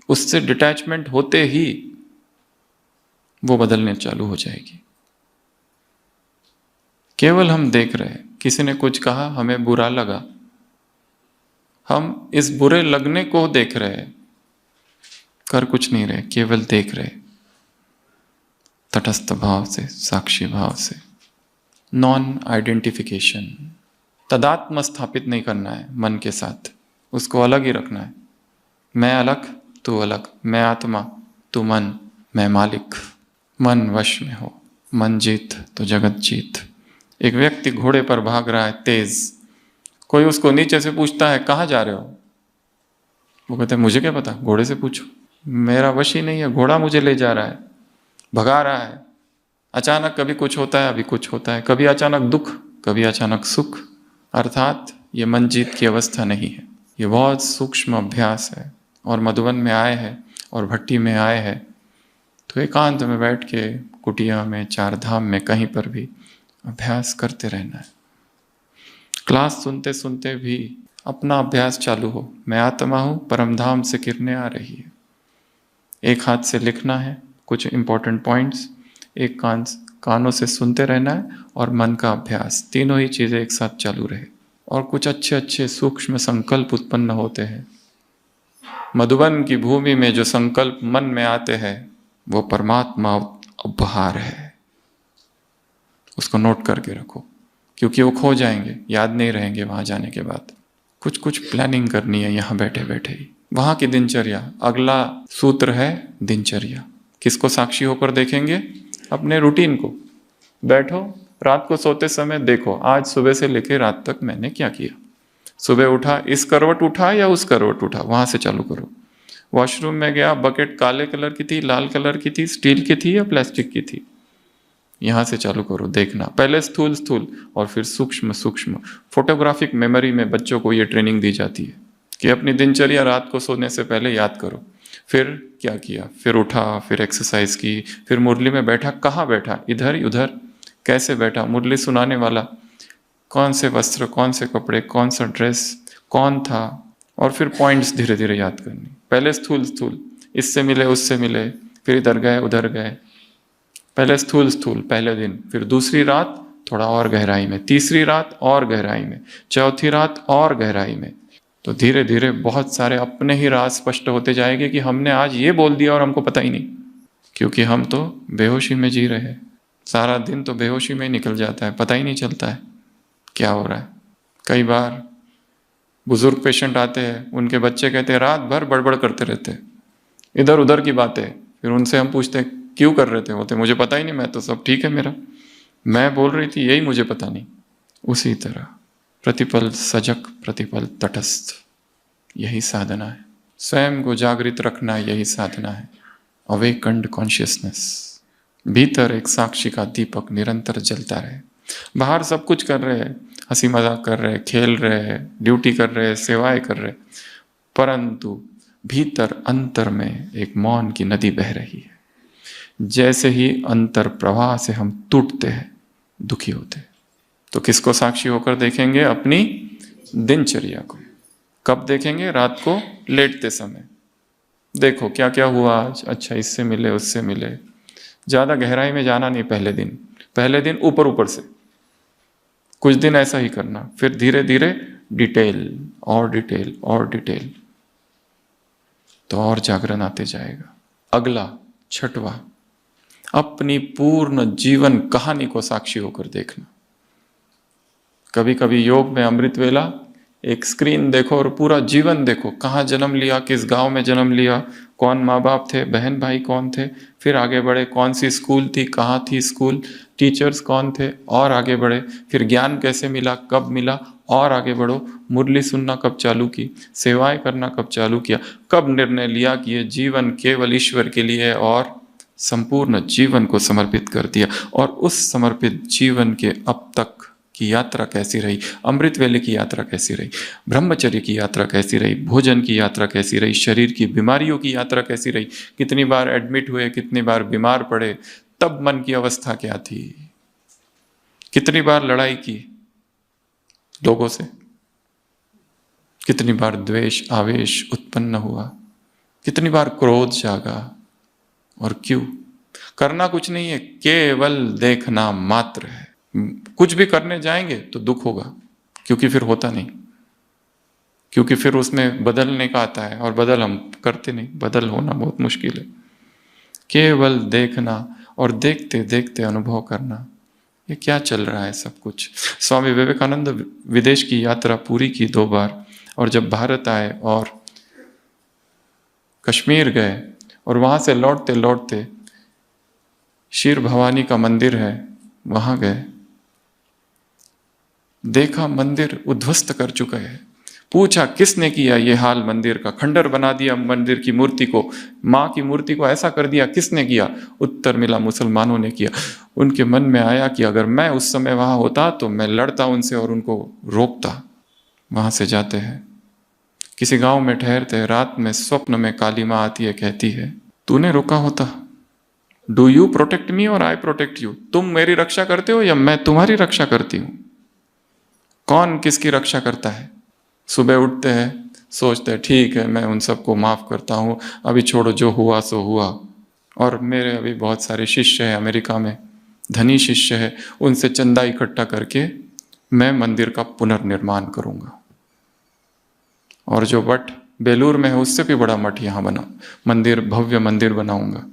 Speaker 1: उससे डिटैचमेंट होते ही वो बदलने चालू हो जाएगी। केवल हम देख रहे हैं, किसी ने कुछ कहा, हमें बुरा लगा, हम इस बुरे लगने को देख रहे हैं, कर कुछ नहीं रहे, केवल देख रहे, तटस्थ भाव से, साक्षी भाव से। नॉन आइडेंटिफिकेशन, तदात्म स्थापित नहीं करना है मन के साथ, उसको अलग ही रखना है। मैं अलग, तू अलग, मैं आत्मा, तू मन, मैं मालिक। मन वश में हो, मन जीत तो जगत जीत। एक व्यक्ति घोड़े पर भाग रहा है तेज, कोई उसको नीचे से पूछता है कहाँ जा रहे हो? वो कहते हैं मुझे क्या पता, घोड़े से पूछो। मेरा वश ही नहीं है, घोड़ा मुझे ले जा रहा है, भगा रहा है। अचानक कभी कुछ होता है, अभी कुछ होता है, कभी अचानक दुख, कभी अचानक सुख। अर्थात ये मन जीत की अवस्था नहीं है, ये बहुत सूक्ष्म अभ्यास है। और मधुबन में आए हैं और भट्टी में आए हैं तो एकांत में बैठ के कुटिया में, चार धाम में, कहीं पर भी अभ्यास करते रहना है। क्लास सुनते सुनते भी अपना अभ्यास चालू हो। मैं आत्मा हूँ, परम धाम से किरणें आ रही है। एक हाथ से लिखना है कुछ इंपॉर्टेंट पॉइंट्स, एक कानों से सुनते रहना है, और मन का अभ्यास, तीनों ही चीज़ें एक साथ चालू रहे। और कुछ अच्छे अच्छे सूक्ष्म संकल्प उत्पन्न होते हैं। मधुबन की भूमि में जो संकल्प मन में आते हैं वो परमात्मा उपहार है, उसको नोट करके रखो, क्योंकि वो खो जाएंगे, याद नहीं रहेंगे वहां जाने के बाद। कुछ कुछ प्लानिंग करनी है यहाँ बैठे बैठे ही। वहां की दिनचर्या, अगला सूत्र है दिनचर्या। किसको साक्षी होकर देखेंगे? अपने रूटीन को। बैठो, रात को सोते समय देखो आज सुबह से लेकर रात तक मैंने क्या किया। सुबह उठा, इस करवट उठा या उस करवट उठा, वहां से चालू करो। वॉशरूम में गया, बकेट काले कलर की थी, लाल कलर की थी, स्टील की थी या प्लास्टिक की थी, यहां से चालू करो देखना। पहले स्थूल स्थूल और फिर सूक्ष्म सूक्ष्म। फोटोग्राफिक मेमोरी में बच्चों को ये ट्रेनिंग दी जाती है कि अपनी दिनचर्या रात को सोने से पहले याद करो। फिर क्या किया, फिर उठा, फिर एक्सरसाइज की, फिर मुरली में बैठा, कहाँ बैठा, इधर ही उधर, कैसे बैठा, मुरली सुनाने वाला कौन से वस्त्र, कौन से कपड़े, कौन सा ड्रेस, कौन था, और फिर पॉइंट्स धीरे धीरे याद करनी। पहले स्थूल स्थूल, इससे मिले उससे मिले, फिर इधर गए उधर गए। पहले स्थूल स्थूल पहले दिन, फिर दूसरी रात थोड़ा और गहराई में, तीसरी रात और गहराई में, चौथी रात और गहराई में। तो धीरे धीरे बहुत सारे अपने ही राज स्पष्ट होते जाएंगे कि हमने आज ये बोल दिया और हमको पता ही नहीं, क्योंकि हम तो बेहोशी में जी रहे हैं। सारा दिन तो बेहोशी में ही निकल जाता है, पता ही नहीं चलता है क्या हो रहा है। कई बार बुजुर्ग पेशेंट आते हैं, उनके बच्चे कहते हैं रात भर बड़बड़ करते रहते हैं, इधर उधर की बातें। फिर उनसे हम पूछते हैं क्यों कर रहे थे, बोलते मुझे पता ही नहीं, मैं तो सब ठीक है मेरा, मैं बोल रही थी यही मुझे पता नहीं। उसी तरह प्रतिपल सजग, प्रतिपल तटस्थ, यही साधना है। स्वयं को जागृत रखना, यही साधना है। Awakened consciousness. भीतर एक साक्षी का दीपक निरंतर जलता रहे। बाहर सब कुछ कर रहे हैं, हंसी मजाक कर रहे हैं, खेल रहे हैं, ड्यूटी कर रहे हैं, सेवाएं कर रहे हैं, परंतु भीतर अंतर में एक मौन की नदी बह रही है। जैसे ही अंतर प्रवाह से हम टूटते हैं, दुखी होते हैं, तो किसको साक्षी होकर देखेंगे? अपनी दिनचर्या को। कब देखेंगे? रात को लेटते समय। देखो क्या क्या हुआ आज, अच्छा इससे मिले उससे मिले। ज्यादा गहराई में जाना नहीं पहले दिन ऊपर ऊपर से कुछ दिन ऐसा ही करना, फिर धीरे धीरे डिटेल और डिटेल और डिटेल, तो और जागरण आते जाएगा। अगला, छठवां, अपनी पूर्ण जीवन कहानी को साक्षी होकर देखना। कभी कभी योग में अमृत वेला एक स्क्रीन देखो और पूरा जीवन देखो, कहाँ जन्म लिया, किस गांव में जन्म लिया, कौन माँ बाप थे, बहन भाई कौन थे, फिर आगे बढ़े, कौन सी स्कूल थी, कहाँ थी स्कूल, टीचर्स कौन थे, और आगे बढ़े, फिर ज्ञान कैसे मिला, कब मिला, और आगे बढ़ो, मुरली सुनना कब चालू की, सेवाएं करना कब चालू किया, कब निर्णय लिया कि ये जीवन केवल ईश्वर के लिए है, और संपूर्ण जीवन को समर्पित कर दिया। और उस समर्पित जीवन के अब तक की यात्रा कैसी रही, अमृत वेले की यात्रा कैसी रही, ब्रह्मचर्य की यात्रा कैसी रही, भोजन की यात्रा कैसी रही, शरीर की बीमारियों की यात्रा कैसी रही, कितनी बार एडमिट हुए, कितनी बार बीमार पड़े, तब मन की अवस्था क्या थी, कितनी बार लड़ाई की लोगों से, कितनी बार द्वेष आवेश उत्पन्न हुआ, कितनी बार क्रोध जागा, और क्यों? करना कुछ नहीं है, केवल देखना मात्र है। कुछ भी करने जाएंगे तो दुख होगा, क्योंकि फिर होता नहीं, क्योंकि फिर उसमें बदलने का आता है, और बदल हम करते नहीं, बदल होना बहुत मुश्किल है। केवल देखना और देखते देखते अनुभव करना, ये क्या चल रहा है सब कुछ। स्वामी विवेकानंद विदेश की यात्रा पूरी की 2 बार, और जब भारत आए और कश्मीर गए, और वहां से लौटते लौटते शीर भवानी का मंदिर है, वहां गए, देखा मंदिर उद्ध्वस्त कर चुका है। पूछा किसने किया ये हाल मंदिर का, खंडर बना दिया मंदिर की मूर्ति को, माँ की मूर्ति को ऐसा कर दिया, किसने किया? उत्तर मिला, मुसलमानों ने किया। उनके मन में आया कि अगर मैं उस समय वहां होता तो मैं लड़ता उनसे और उनको रोकता। वहां से जाते हैं, किसी गांव में ठहरते हैं, रात में स्वप्न में काली माँ आती है, कहती है तूने रोका होता, डू यू प्रोटेक्ट मी और आई प्रोटेक्ट यू, तुम मेरी रक्षा करते हो या मैं तुम्हारी रक्षा करती हूं? कौन किसकी रक्षा करता है? सुबह उठते हैं, सोचते हैं ठीक है मैं उन सबको माफ करता हूं, अभी छोड़ो, जो हुआ सो हुआ। और मेरे अभी बहुत सारे शिष्य हैं अमेरिका में, धनी शिष्य है, उनसे चंदा इकट्ठा करके मैं मंदिर का पुनर्निर्माण करूंगा। और जो मठ बेलूर में है उससे भी बड़ा मठ यहाँ बना, मंदिर, भव्य मंदिर बनाऊंगा।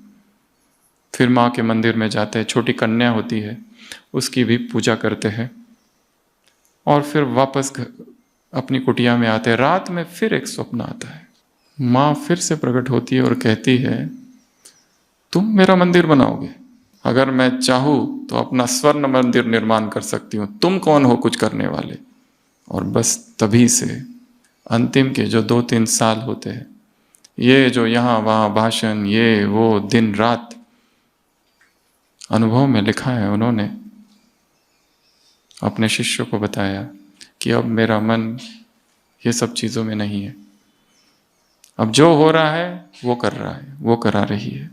Speaker 1: फिर माँ के मंदिर में जाते हैं, छोटी कन्या होती है उसकी भी पूजा करते हैं, और फिर वापस अपनी कुटिया में आते हैं। रात में फिर एक स्वप्न आता है, माँ फिर से प्रकट होती है और कहती है तुम मेरा मंदिर बनाओगे, अगर मैं चाहूँ तो अपना स्वर्ण मंदिर निर्माण कर सकती हूँ, तुम कौन हो कुछ करने वाले। और बस तभी से अंतिम के जो 2-3 साल होते हैं, ये जो यहाँ वहाँ भाषण, ये वो, दिन रात, अनुभव में लिखा है उन्होंने, अपने शिष्यों को बताया कि अब मेरा मन ये सब चीज़ों में नहीं है, अब जो हो रहा है वो कर रहा है, वो करा रही है,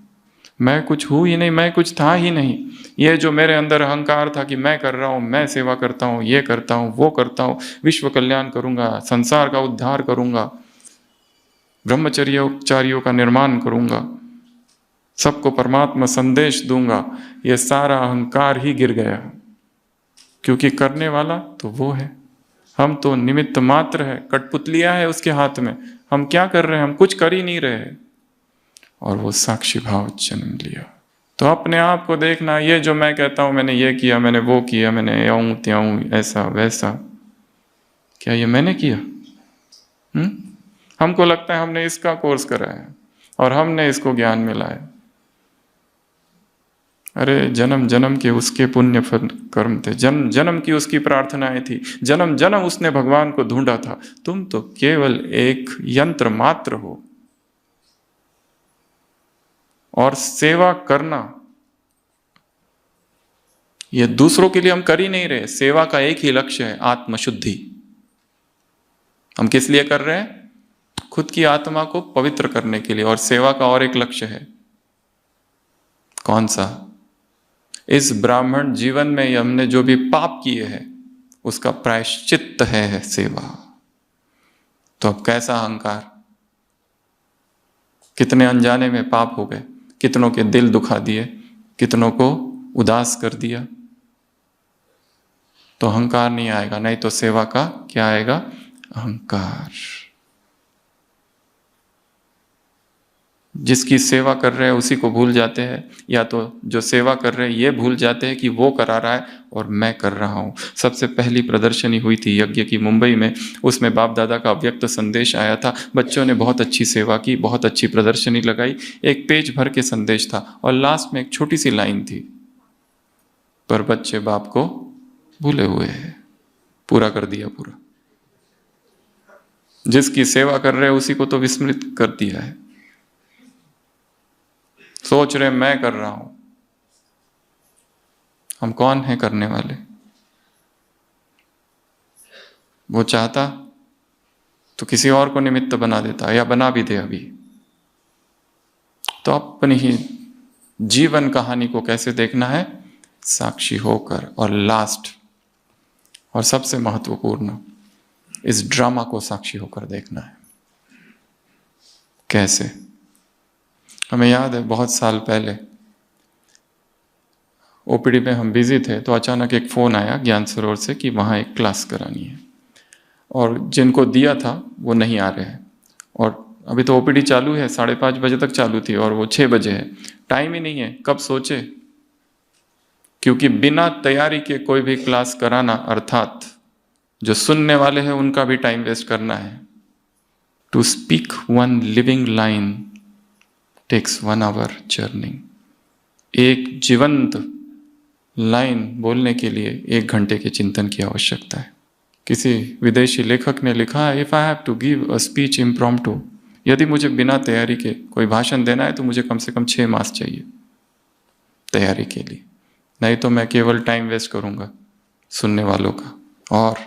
Speaker 1: मैं कुछ हूँ ही नहीं, मैं कुछ था ही नहीं। ये जो मेरे अंदर अहंकार था कि मैं कर रहा हूँ, मैं सेवा करता हूँ, ये करता हूँ, वो करता हूँ, विश्व कल्याण करूँगा, संसार का उद्धार करूँगा, ब्रह्मचर्योपचारियों का निर्माण करूँगा, सबको परमात्मा संदेश दूंगा, ये सारा अहंकार ही गिर गया, क्योंकि करने वाला तो वो है, हम तो निमित्त मात्र है, कठपुतलियां है उसके हाथ में। हम क्या कर रहे हैं? हम कुछ कर ही नहीं रहे। और वो साक्षी भाव जन्म लिया। तो अपने आप को देखना, ये जो मैं कहता हूं मैंने ये किया, मैंने वो किया, मैंने यूं त्यों, ऐसा वैसा, क्या ये मैंने किया? हमको लगता है हमने इसका कोर्स करा है और हमने इसको ज्ञान मिला है। अरे जन्म जन्म के उसके पुण्य कर्म थे, जन्म जन्म की उसकी प्रार्थनाएं थी, जन्म जन्म उसने भगवान को ढूंढा था। तुम तो केवल एक यंत्र मात्र हो। और सेवा करना, ये दूसरों के लिए हम कर ही नहीं रहे। सेवा का एक ही लक्ष्य है, आत्मशुद्धि। हम किस लिए कर रहे हैं? खुद की आत्मा को पवित्र करने के लिए। और सेवा का और एक लक्ष्य है, कौन सा? इस ब्राह्मण जीवन में हमने जो भी पाप किए हैं उसका प्रायश्चित्त है सेवा। तो अब कैसा अहंकार, कितने अनजाने में पाप हो गए, कितनों के दिल दुखा दिए, कितनों को उदास कर दिया। तो अहंकार नहीं आएगा, नहीं तो सेवा का क्या आएगा? अहंकार। जिसकी सेवा कर रहे हैं उसी को भूल जाते हैं, या तो जो सेवा कर रहे हैं ये भूल जाते हैं कि वो करा रहा है और मैं कर रहा हूँ। सबसे पहली प्रदर्शनी हुई थी यज्ञ की मुंबई में, उसमें बाप दादा का अव्यक्त संदेश आया था। बच्चों ने बहुत अच्छी सेवा की, बहुत अच्छी प्रदर्शनी लगाई, एक पेज भर के संदेश था और लास्ट में एक छोटी सी लाइन थी, पर बच्चे बाप को भूले हुए हैं। पूरा कर दिया पूरा। जिसकी सेवा कर रहे हैं उसी को तो विस्मृत कर दिया है। सोच रहे मैं कर रहा हूं। हम कौन हैं करने वाले? वो चाहता तो किसी और को निमित्त बना देता, या बना भी दे अभी। तो अपनी ही जीवन कहानी को कैसे देखना है? साक्षी होकर। और लास्ट और सबसे महत्वपूर्ण, इस ड्रामा को साक्षी होकर देखना है। कैसे? हमें याद है बहुत साल पहले ओपीडी में हम बिजी थे, तो अचानक एक फ़ोन आया ज्ञान सरोवर से कि वहाँ एक क्लास करानी है, और जिनको दिया था वो नहीं आ रहे हैं। और अभी तो ओपीडी चालू है, 5:30 बजे तक चालू थी और वो 6 बजे है। टाइम ही नहीं है, कब सोचे? क्योंकि बिना तैयारी के कोई भी क्लास कराना, अर्थात जो सुनने वाले हैं उनका भी टाइम वेस्ट करना है। To speak one living line takes 1 hour journeying. एक जीवंत लाइन बोलने के लिए 1 घंटे के चिंतन की आवश्यकता है। किसी विदेशी लेखक ने लिखा है, if I have to give a speech impromptu, यदि मुझे बिना तैयारी के कोई भाषण देना है तो मुझे कम से कम 6 मास चाहिए तैयारी के लिए, नहीं तो मैं केवल टाइम वेस्ट करूंगा सुनने वालों का। और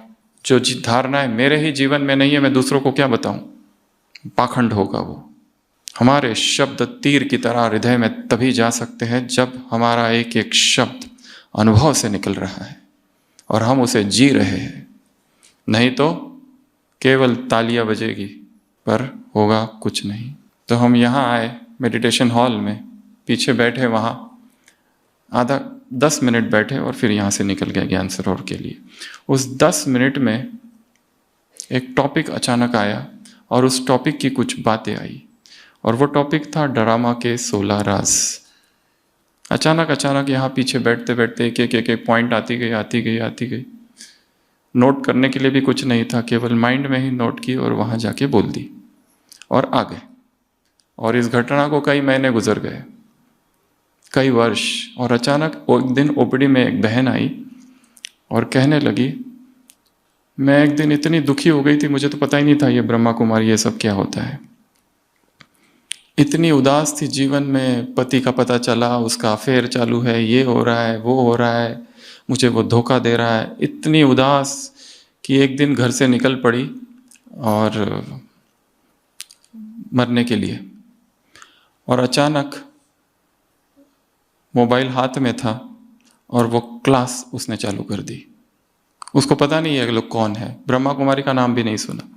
Speaker 1: जो धारणा है मेरे ही जीवन में नहीं है, मैं दूसरों को क्या बताऊं? पाखंड होगा वो। हमारे शब्द तीर की तरह हृदय में तभी जा सकते हैं जब हमारा एक एक शब्द अनुभव से निकल रहा है और हम उसे जी रहे हैं। नहीं तो केवल तालियां बजेगी पर होगा कुछ नहीं। तो हम यहाँ आए मेडिटेशन हॉल में, पीछे बैठे, वहाँ आधा 10 मिनट बैठे और फिर यहाँ से निकल गए ज्ञान सरोवर के लिए। उस 10 मिनट में एक टॉपिक अचानक आया और उस टॉपिक की कुछ बातें आई, और वो टॉपिक था ड्रामा के 16 राज। अचानक यहाँ पीछे बैठते बैठते एक पॉइंट आती गई। नोट करने के लिए भी कुछ नहीं था, केवल माइंड में ही नोट की और वहाँ जाके बोल दी और आ गए। और इस घटना को कई महीने गुजर गए, कई वर्ष। और अचानक एक दिन ओपीडी में एक बहन आई और कहने लगी, मैं एक दिन इतनी दुखी हो गई थी, मुझे तो पता ही नहीं था ये ब्रह्मा कुमारी ये सब क्या होता है। इतनी उदास थी जीवन में, पति का पता चला, उसका अफेयर चालू है, ये हो रहा है, वो हो रहा है, मुझे वो धोखा दे रहा है। इतनी उदास कि एक दिन घर से निकल पड़ी और मरने के लिए। और अचानक मोबाइल हाथ में था और वो क्लास उसने चालू कर दी। उसको पता नहीं है लोग कौन है, ब्रह्मा कुमारी का नाम भी नहीं सुना।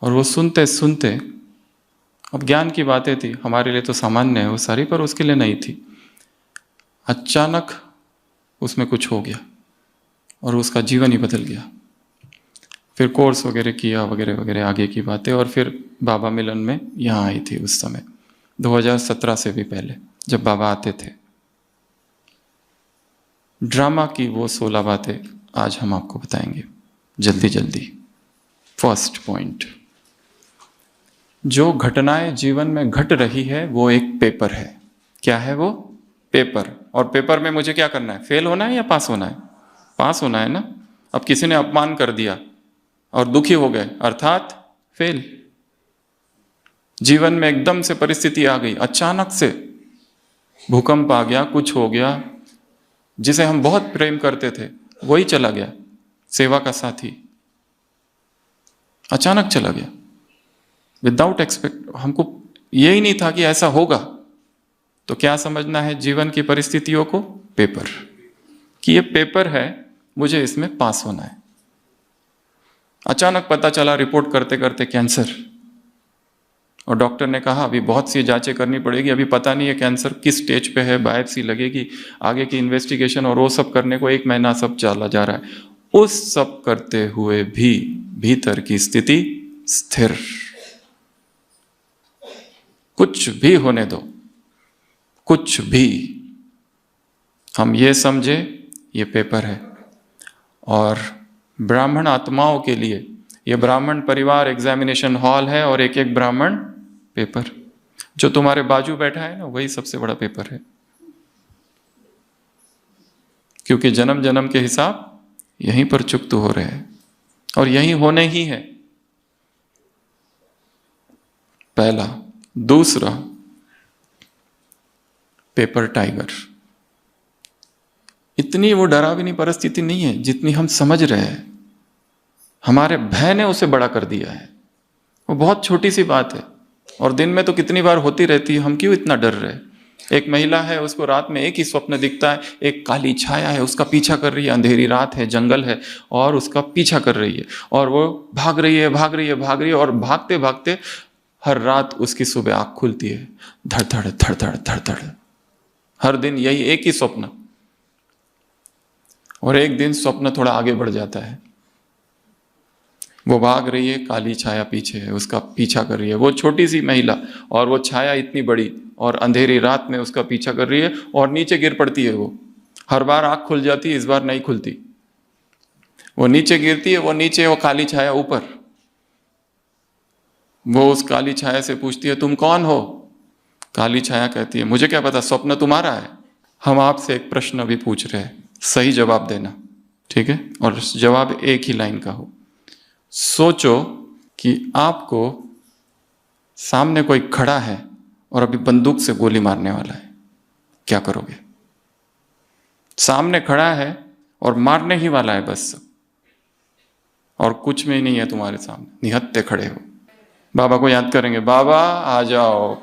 Speaker 1: और वो सुनते सुनते, अब ज्ञान की बातें थी, हमारे लिए तो सामान्य है वो सारी, पर उसके लिए नहीं थी। अचानक उसमें कुछ हो गया और उसका जीवन ही बदल गया। फिर कोर्स वगैरह किया, वगैरह वगैरह आगे की बातें। और फिर बाबा मिलन में यहाँ आई थी उस समय, 2017 से भी पहले जब बाबा आते थे। ड्रामा की वो 16 बातें आज हम आपको बताएंगे जल्दी जल्दी। फर्स्ट पॉइंट, जो घटनाएं जीवन में घट रही है वो एक पेपर है। क्या है वो? पेपर। और पेपर में मुझे क्या करना है? फेल होना है या पास होना है? पास होना है ना। अब किसी ने अपमान कर दिया और दुखी हो गए, अर्थात फेल। जीवन में एकदम से परिस्थिति आ गई, अचानक से भूकंप आ गया, कुछ हो गया, जिसे हम बहुत प्रेम करते थे वही चला गया, सेवा का साथी अचानक चला गया, विदाउट एक्सपेक्ट। हमको यही नहीं था कि ऐसा होगा। तो क्या समझना है जीवन की परिस्थितियों को? पेपर, कि ये पेपर है, मुझे इसमें पास होना है। अचानक पता चला रिपोर्ट करते करते कैंसर, और डॉक्टर ने कहा अभी बहुत सी जांचें करनी पड़ेगी, अभी पता नहीं है कैंसर किस स्टेज पे है, बायोप्सी लगेगी, आगे की इन्वेस्टिगेशन और वो सब करने को 1 महीना सब चला जा रहा है। उस सब करते हुए भी भीतर की स्थिति स्थिर। कुछ भी होने दो, कुछ भी, हम ये समझे ये पेपर है। और ब्राह्मण आत्माओं के लिए ये ब्राह्मण परिवार एग्जामिनेशन हॉल है, और एक एक ब्राह्मण पेपर। जो तुम्हारे बाजू बैठा है ना, वही सबसे बड़ा पेपर है, क्योंकि जन्म जन्म के हिसाब यहीं पर चुकत हो रहे हैं और यहीं होने ही है। पहला। दूसरा, पेपर टाइगर। इतनी वो डरावनी परिस्थिति नहीं है जितनी हम समझ रहे हैं। हमारे भय ने उसे बड़ा कर दिया है। वो बहुत छोटी सी बात है, और दिन में तो कितनी बार होती रहती है, हम क्यों इतना डर रहे हैं? एक महिला है, उसको रात में एक ही स्वप्न दिखता है, एक काली छाया है उसका पीछा कर रही है, अंधेरी रात है, जंगल है, और उसका पीछा कर रही है, और वो भाग रही है, भाग रही है, भाग रही है, और भागते भागते हर रात उसकी सुबह आँख खुलती है, धड़ धड़ धड़ धड़ धड़ धड़। हर दिन यही एक ही स्वप्न, और एक दिन स्वप्न थोड़ा आगे बढ़ जाता है, वो भाग रही है, काली छाया पीछे है, उसका पीछा कर रही है, वो छोटी सी महिला, और वो छाया इतनी बड़ी, और अंधेरी रात में उसका पीछा कर रही है, और नीचे गिर पड़ती है। वो हर बार आँख खुल जाती है, इस बार नहीं खुलती। वो नीचे गिरती है, वो नीचे, वो काली छाया ऊपर। वो उस काली छाया से पूछती है, तुम कौन हो? काली छाया कहती है, मुझे क्या पता, स्वप्न तुम्हारा है। हम आपसे एक प्रश्न अभी पूछ रहे हैं, सही जवाब देना, ठीक है? और जवाब एक ही लाइन का हो। सोचो कि आपको सामने कोई खड़ा है और अभी बंदूक से गोली मारने वाला है, क्या करोगे? सामने खड़ा है और मारने ही वाला है बस, और कुछ में ही नहीं है तुम्हारे सामने, निहत्थे खड़े हो। बाबा को याद करेंगे, बाबा आ जाओ।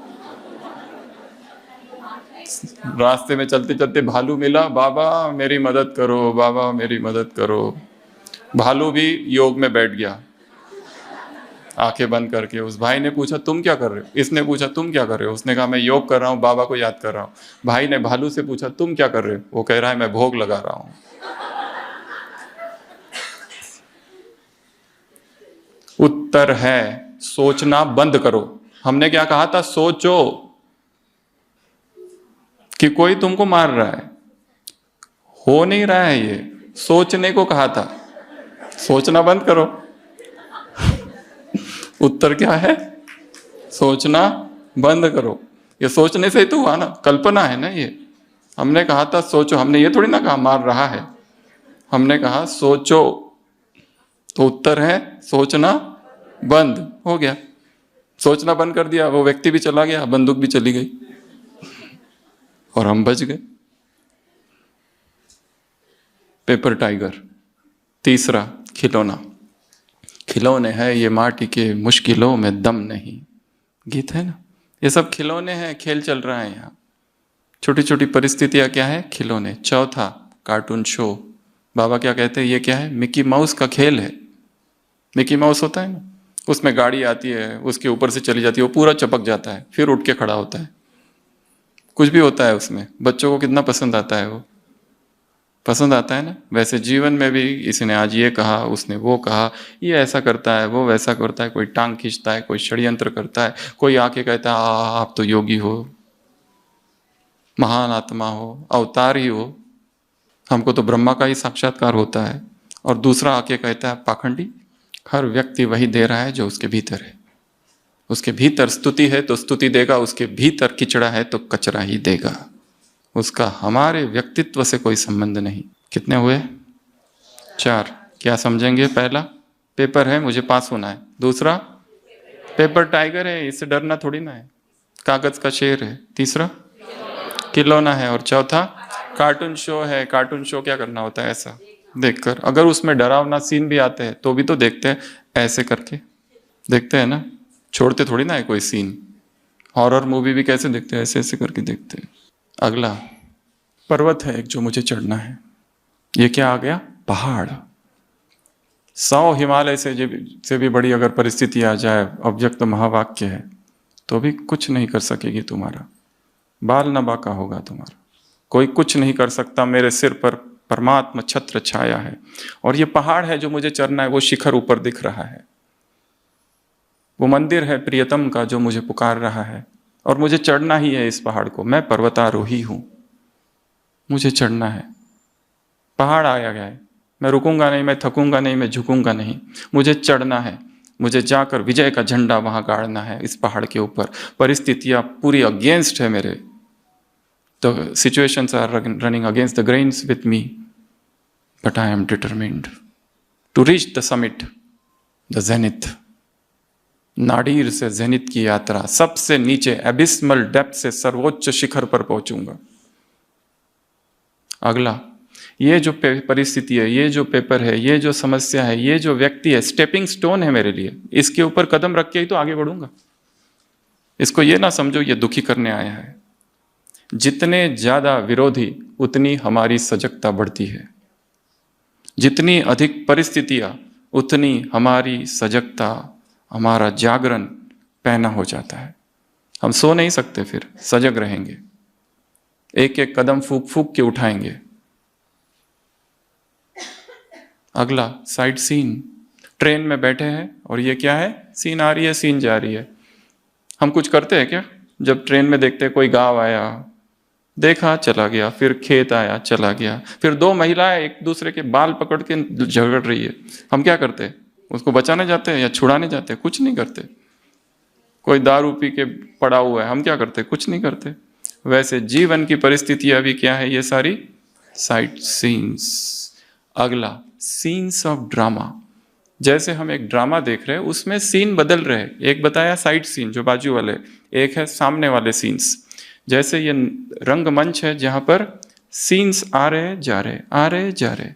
Speaker 1: रास्ते में चलते चलते भालू मिला, बाबा मेरी मदद करो, बाबा मेरी मदद करो। भालू भी योग में बैठ गया, आंखें बंद करके। उस भाई ने पूछा तुम क्या कर रहे हो? इसने पूछा तुम क्या कर रहे हो? उसने कहा मैं योग कर रहा हूँ, बाबा को याद कर रहा हूँ। भाई ने भालू से पूछा तुम क्या कर रहे हो? वो कह रहा है मैं भोग लगा रहा हूँ। उत्तर है सोचना बंद करो। हमने क्या कहा था? सोचो कि कोई तुमको मार रहा है, हो नहीं रहा है, ये सोचने को कहा था। सोचना बंद करो। उत्तर क्या है? सोचना बंद करो। ये सोचने से ही तो हुआ ना, कल्पना है ना ये। हमने कहा था सोचो, हमने ये थोड़ी ना कहा मार रहा है, हमने कहा सोचो। तो उत्तर है सोचना बंद हो गया। सोचना बंद कर दिया, वो व्यक्ति भी चला गया, बंदूक भी चली गई, और हम बच गए। Paper tiger. तीसरा, खिलौना। खिलौने हैं ये माटी के, मुश्किलों में दम नहीं, गीत है ना। ये सब खिलौने हैं, खेल चल रहा है यहाँ। छोटी छोटी परिस्थितियां क्या है? खिलौने। चौथा, कार्टून शो। बाबा क्या कहते हैं? ये क्या है? मिकी माउस का खेल है। मिकी माउस होता है ना, उसमें गाड़ी आती है, उसके ऊपर से चली जाती है, वो पूरा चपक जाता है, फिर उठ के खड़ा होता है। कुछ भी होता है उसमें, बच्चों को कितना पसंद आता है, वो पसंद आता है ना। वैसे जीवन में भी इसने आज ये कहा, उसने वो कहा, ये ऐसा करता है, वो वैसा करता है, कोई टांग खींचता है, कोई षड्यंत्र करता है, कोई आके कहता है आप तो योगी हो, महान आत्मा हो, अवतार ही हो, हमको तो ब्रह्मा का ही साक्षात्कार होता है। और दूसरा आके कहता है पाखंडी। हर व्यक्ति वही दे रहा है जो उसके भीतर है। उसके भीतर स्तुति है तो स्तुति देगा, उसके भीतर किचड़ा है तो कचरा ही देगा। उसका हमारे व्यक्तित्व से कोई संबंध नहीं। कितने हुए? 4। क्या समझेंगे? पहला, पेपर है, मुझे पास होना है। दूसरा, पेपर टाइगर है, इससे डरना थोड़ी ना है। कागज का शेर है। तीसरा खिलौना है। और चौथा कार्टून शो है। कार्टून शो क्या करना होता है? ऐसा देखकर। अगर उसमें डरावना सीन भी आते हैं तो भी तो देखते हैं, ऐसे करके देखते हैं ना, छोड़ते थोड़ी ना है कोई सीन। हॉरर मूवी भी कैसे देखते हैं? ऐसे ऐसे करके देखते हैं। अगला पर्वत है एक जो मुझे चढ़ना है। ये क्या आ गया? पहाड़। 100 हिमालय से भी बड़ी अगर परिस्थिति आ जाए, अव्यक्त महावाक्य है, तो भी कुछ नहीं कर सकेगी तुम्हारा। बाल न बांका होगा तुम्हारा। कोई कुछ नहीं कर सकता। मेरे सिर पर परमात्मा छत्र छाया है। और ये पहाड़ है जो मुझे चढ़ना है, वो शिखर ऊपर दिख रहा है। वो मंदिर है प्रियतम का जो मुझे पुकार रहा है, और मुझे चढ़ना ही है इस पहाड़ को। मैं पर्वतारोही हूं, मुझे चढ़ना है। पहाड़ आया गया है, मैं रुकूंगा नहीं, मैं थकूंगा नहीं, मैं झुकूंगा नहीं, मुझे चढ़ना है। मुझे जाकर विजय का झंडा वहां गाड़ना है इस पहाड़ के ऊपर। परिस्थितियां पूरी अगेंस्ट है मेरे। The situations are running against the grains with me, but I am determined to reach the summit, the zenith. नाडीर से जेनिथ की यात्रा, सबसे नीचे एबिस्मल डेप्थ से सर्वोच्च शिखर पर पहुंचूंगा। अगला, ये जो परिस्थिति है, ये जो पेपर है, ये जो समस्या है, ये जो व्यक्ति है, स्टेपिंग स्टोन है मेरे लिए। इसके ऊपर कदम रख के ही तो आगे बढ़ूंगा। इसको ये ना समझो ये दुखी करने आया है। जितने ज्यादा विरोधी उतनी हमारी सजगता बढ़ती है। जितनी अधिक परिस्थितियां उतनी हमारी सजगता, हमारा जागरण पैना हो जाता है। हम सो नहीं सकते, फिर सजग रहेंगे, एक एक कदम फूक फूक के उठाएंगे। अगला साइड सीन। ट्रेन में बैठे हैं और ये क्या है? सीन आ रही है, सीन जा रही है। हम कुछ करते हैं क्या? जब ट्रेन में देखते हैं कोई गांव आया, देखा, चला गया, फिर खेत आया, चला गया, फिर 2 महिलाएं एक दूसरे के बाल पकड़ के झगड़ रही है, हम क्या करते हैं? उसको बचाने जाते हैं या छुड़ाने जाते हैं? कुछ नहीं करते। कोई दारू पी के पड़ा हुआ है, हम क्या करते? कुछ नहीं करते। वैसे जीवन की परिस्थितियां भी क्या है? ये सारी साइड सीन्स। अगला सीन्स ऑफ ड्रामा। जैसे हम एक ड्रामा देख रहे हैं, उसमें सीन बदल रहे हैं। एक बताया साइड सीन जो बाजू वाले, एक है सामने वाले सीन्स। जैसे ये रंगमंच है जहां पर सीन्स आ रहे जा रहे, आ रहे जा रहे।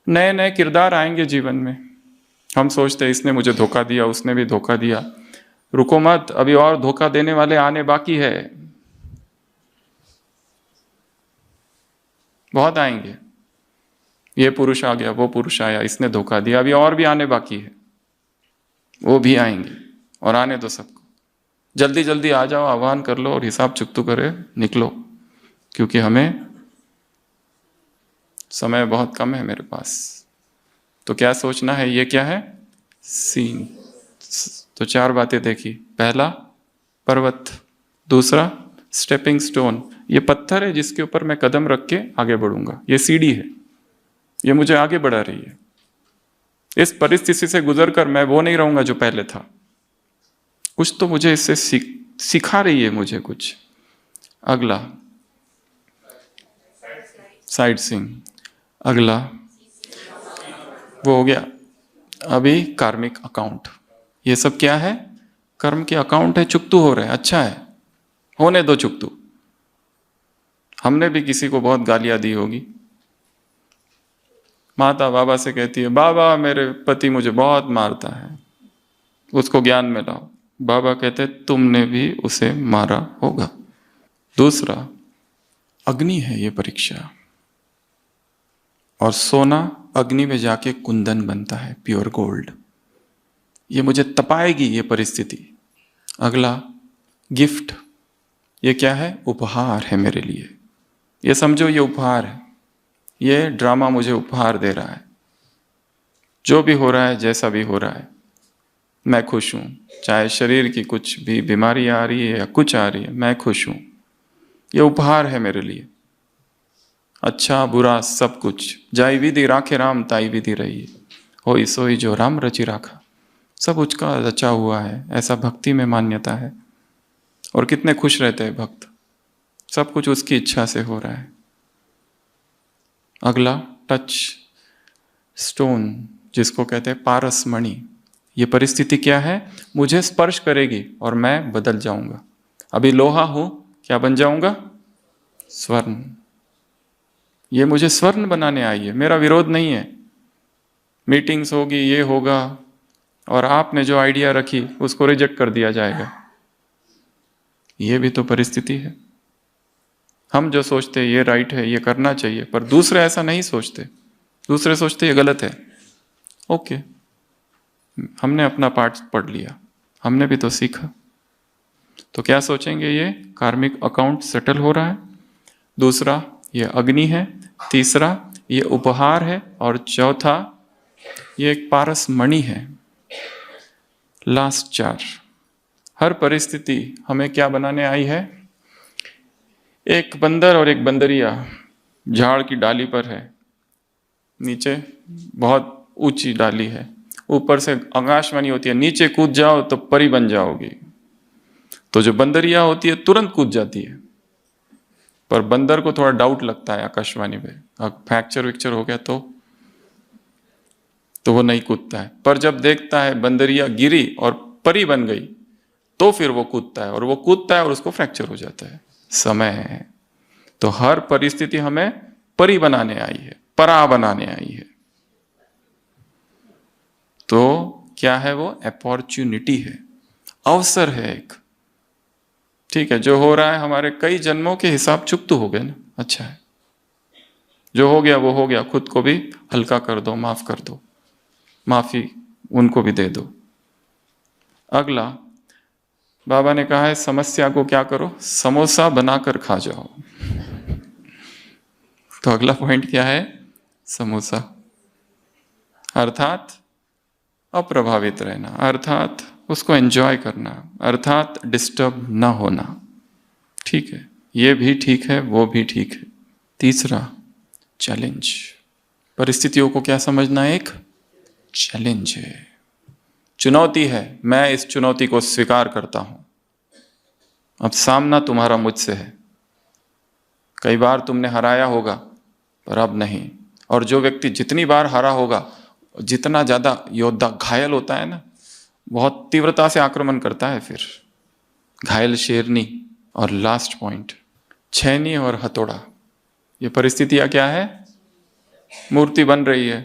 Speaker 1: नए नए किरदार आएंगे जीवन में। हम सोचते हैं इसने मुझे धोखा दिया, उसने भी धोखा दिया। रुको मत, अभी और धोखा देने वाले आने बाकी है, बहुत आएंगे। ये पुरुष आ गया, वो पुरुष आया, इसने धोखा दिया, अभी और भी आने बाकी है, वो भी आएंगे। और आने दो सबको। जल्दी जल्दी आ जाओ, आह्वान कर लो और हिसाब चुकतू करे निकलो, क्योंकि हमें समय बहुत कम है मेरे पास। तो क्या सोचना है? ये क्या है? सीन। तो 4 बातें देखी। पहला पर्वत, दूसरा स्टेपिंग स्टोन, ये पत्थर है जिसके ऊपर मैं कदम रख के आगे बढ़ूंगा। ये सीढ़ी है, ये मुझे आगे बढ़ा रही है। इस परिस्थिति से गुजरकर मैं वो नहीं रहूंगा जो पहले था। कुछ तो मुझे इससे सिखा रही है मुझे कुछ। अगला साइड सीन। अगला वो हो गया। अभी कार्मिक अकाउंट। ये सब क्या है? कर्म के अकाउंट है, चुकतू हो रहे हैं। अच्छा है, होने दो चुकतू। हमने भी किसी को बहुत गालियां दी होगी। माता बाबा से कहती है, बाबा मेरे पति मुझे बहुत मारता है, उसको ज्ञान में लाओ। बाबा कहते तुमने भी उसे मारा होगा। दूसरा अग्नि है ये परीक्षा, और सोना अग्नि में जाके कुंदन बनता है, प्योर गोल्ड। ये मुझे तपाएगी ये परिस्थिति। अगला गिफ्ट। ये क्या है? उपहार है मेरे लिए। ये समझो ये उपहार है, ये ड्रामा मुझे उपहार दे रहा है। जो भी हो रहा है, जैसा भी हो रहा है, मैं खुश हूं। चाहे शरीर की कुछ भी बीमारी आ रही है या कुछ आ रही है, मैं खुश हूं। ये उपहार है मेरे लिए। अच्छा बुरा सब कुछ, जाई विधि राखे राम ताई विधि रही, होई सोई जो राम रचि राखा। सब उसका रचा हुआ है, ऐसा भक्ति में मान्यता है। और कितने खुश रहते हैं भक्त, सब कुछ उसकी इच्छा से हो रहा है। अगला टच स्टोन, जिसको कहते हैं पारस मणि। ये परिस्थिति क्या है? मुझे स्पर्श करेगी और मैं बदल जाऊंगा। अभी लोहा हूं, क्या बन जाऊंगा? स्वर्ण। ये मुझे स्वर्ण बनाने आई है, मेरा विरोध नहीं है। मीटिंग्स होगी, ये होगा, और आपने जो आइडिया रखी उसको रिजेक्ट कर दिया जाएगा। ये भी तो परिस्थिति है। हम जो सोचते ये राइट है, ये करना चाहिए, पर दूसरे ऐसा नहीं सोचते। दूसरे सोचते ये गलत है। ओके, हमने अपना पार्ट पढ़ लिया, हमने भी तो सीखा। तो क्या सोचेंगे? ये कार्मिक अकाउंट सेटल हो रहा है। दूसरा, ये अग्नि है। तीसरा, ये उपहार है। और चौथा, ये एक पारस मणि है। लास्ट 4। हर परिस्थिति हमें क्या बनाने आई है? एक बंदर और एक बंदरिया झाड़ की डाली पर है, नीचे बहुत ऊंची डाली है, ऊपर से आकाशवाणी होती है नीचे कूद जाओ तो परी बन जाओगी। तो जो बंदरिया होती है तुरंत कूद जाती है, पर बंदर को थोड़ा डाउट लगता है आकाशवाणी पे, अब फ्रैक्चर विक्चर हो गया तो वो नहीं कूदता है। पर जब देखता है बंदरिया गिरी और परी बन गई, तो फिर वो कूदता है, और वो कूदता है और उसको फ्रैक्चर हो जाता है। समय है। तो हर परिस्थिति हमें परी बनाने आई है, परा बनाने आई है। तो क्या है वो? अपॉर्चुनिटी है, अवसर है एक। ठीक है, जो हो रहा है हमारे कई जन्मों के हिसाब चुक तो हो गए ना, अच्छा है। जो हो गया वो हो गया, खुद को भी हल्का कर दो, माफ कर दो, माफी उनको भी दे दो। अगला, बाबा ने कहा है समस्या को क्या करो? समोसा बनाकर खा जाओ। तो अगला पॉइंट क्या है? समोसा, अर्थात अप्रभावित रहना, अर्थात उसको एंजॉय करना, अर्थात डिस्टर्ब ना होना। ठीक है, ये भी ठीक है, वो भी ठीक है। तीसरा, चैलेंज। परिस्थितियों को क्या समझना? एक चैलेंज है, चुनौती है। मैं इस चुनौती को स्वीकार करता हूं। अब सामना तुम्हारा मुझसे है। कई बार तुमने हराया होगा, पर अब नहीं। और जो व्यक्ति जितनी बार हारा होगा, जितना ज्यादा योद्धा घायल होता है ना, बहुत तीव्रता से आक्रमण करता है फिर। घायल शेरनी। और लास्ट पॉइंट, छैनी और हथौड़ा। ये परिस्थितियां क्या है? मूर्ति बन रही है।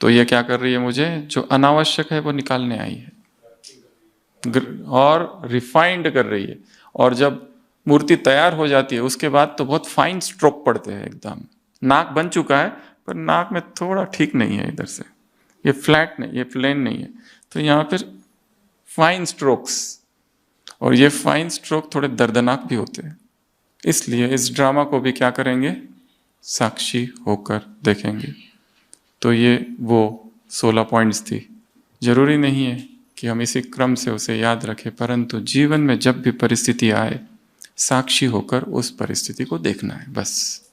Speaker 1: तो ये क्या कर रही है? मुझे जो अनावश्यक है वो निकालने आई है और रिफाइंड कर रही है। और जब मूर्ति तैयार हो जाती है उसके बाद तो बहुत फाइन स्ट्रोक पड़ते हैं एकदम। नाक बन चुका है, पर नाक में थोड़ा ठीक नहीं है, इधर से ये फ्लैट नहीं, ये प्लेन नहीं है, तो यहाँ पर फाइन स्ट्रोक्स। और ये फाइन स्ट्रोक थोड़े दर्दनाक भी होते हैं। इसलिए इस ड्रामा को भी क्या करेंगे? साक्षी होकर देखेंगे। तो ये वो 16 पॉइंट्स थी। जरूरी नहीं है कि हम इसी क्रम से उसे याद रखें, परंतु जीवन में जब भी परिस्थिति आए, साक्षी होकर उस परिस्थिति को देखना है, बस।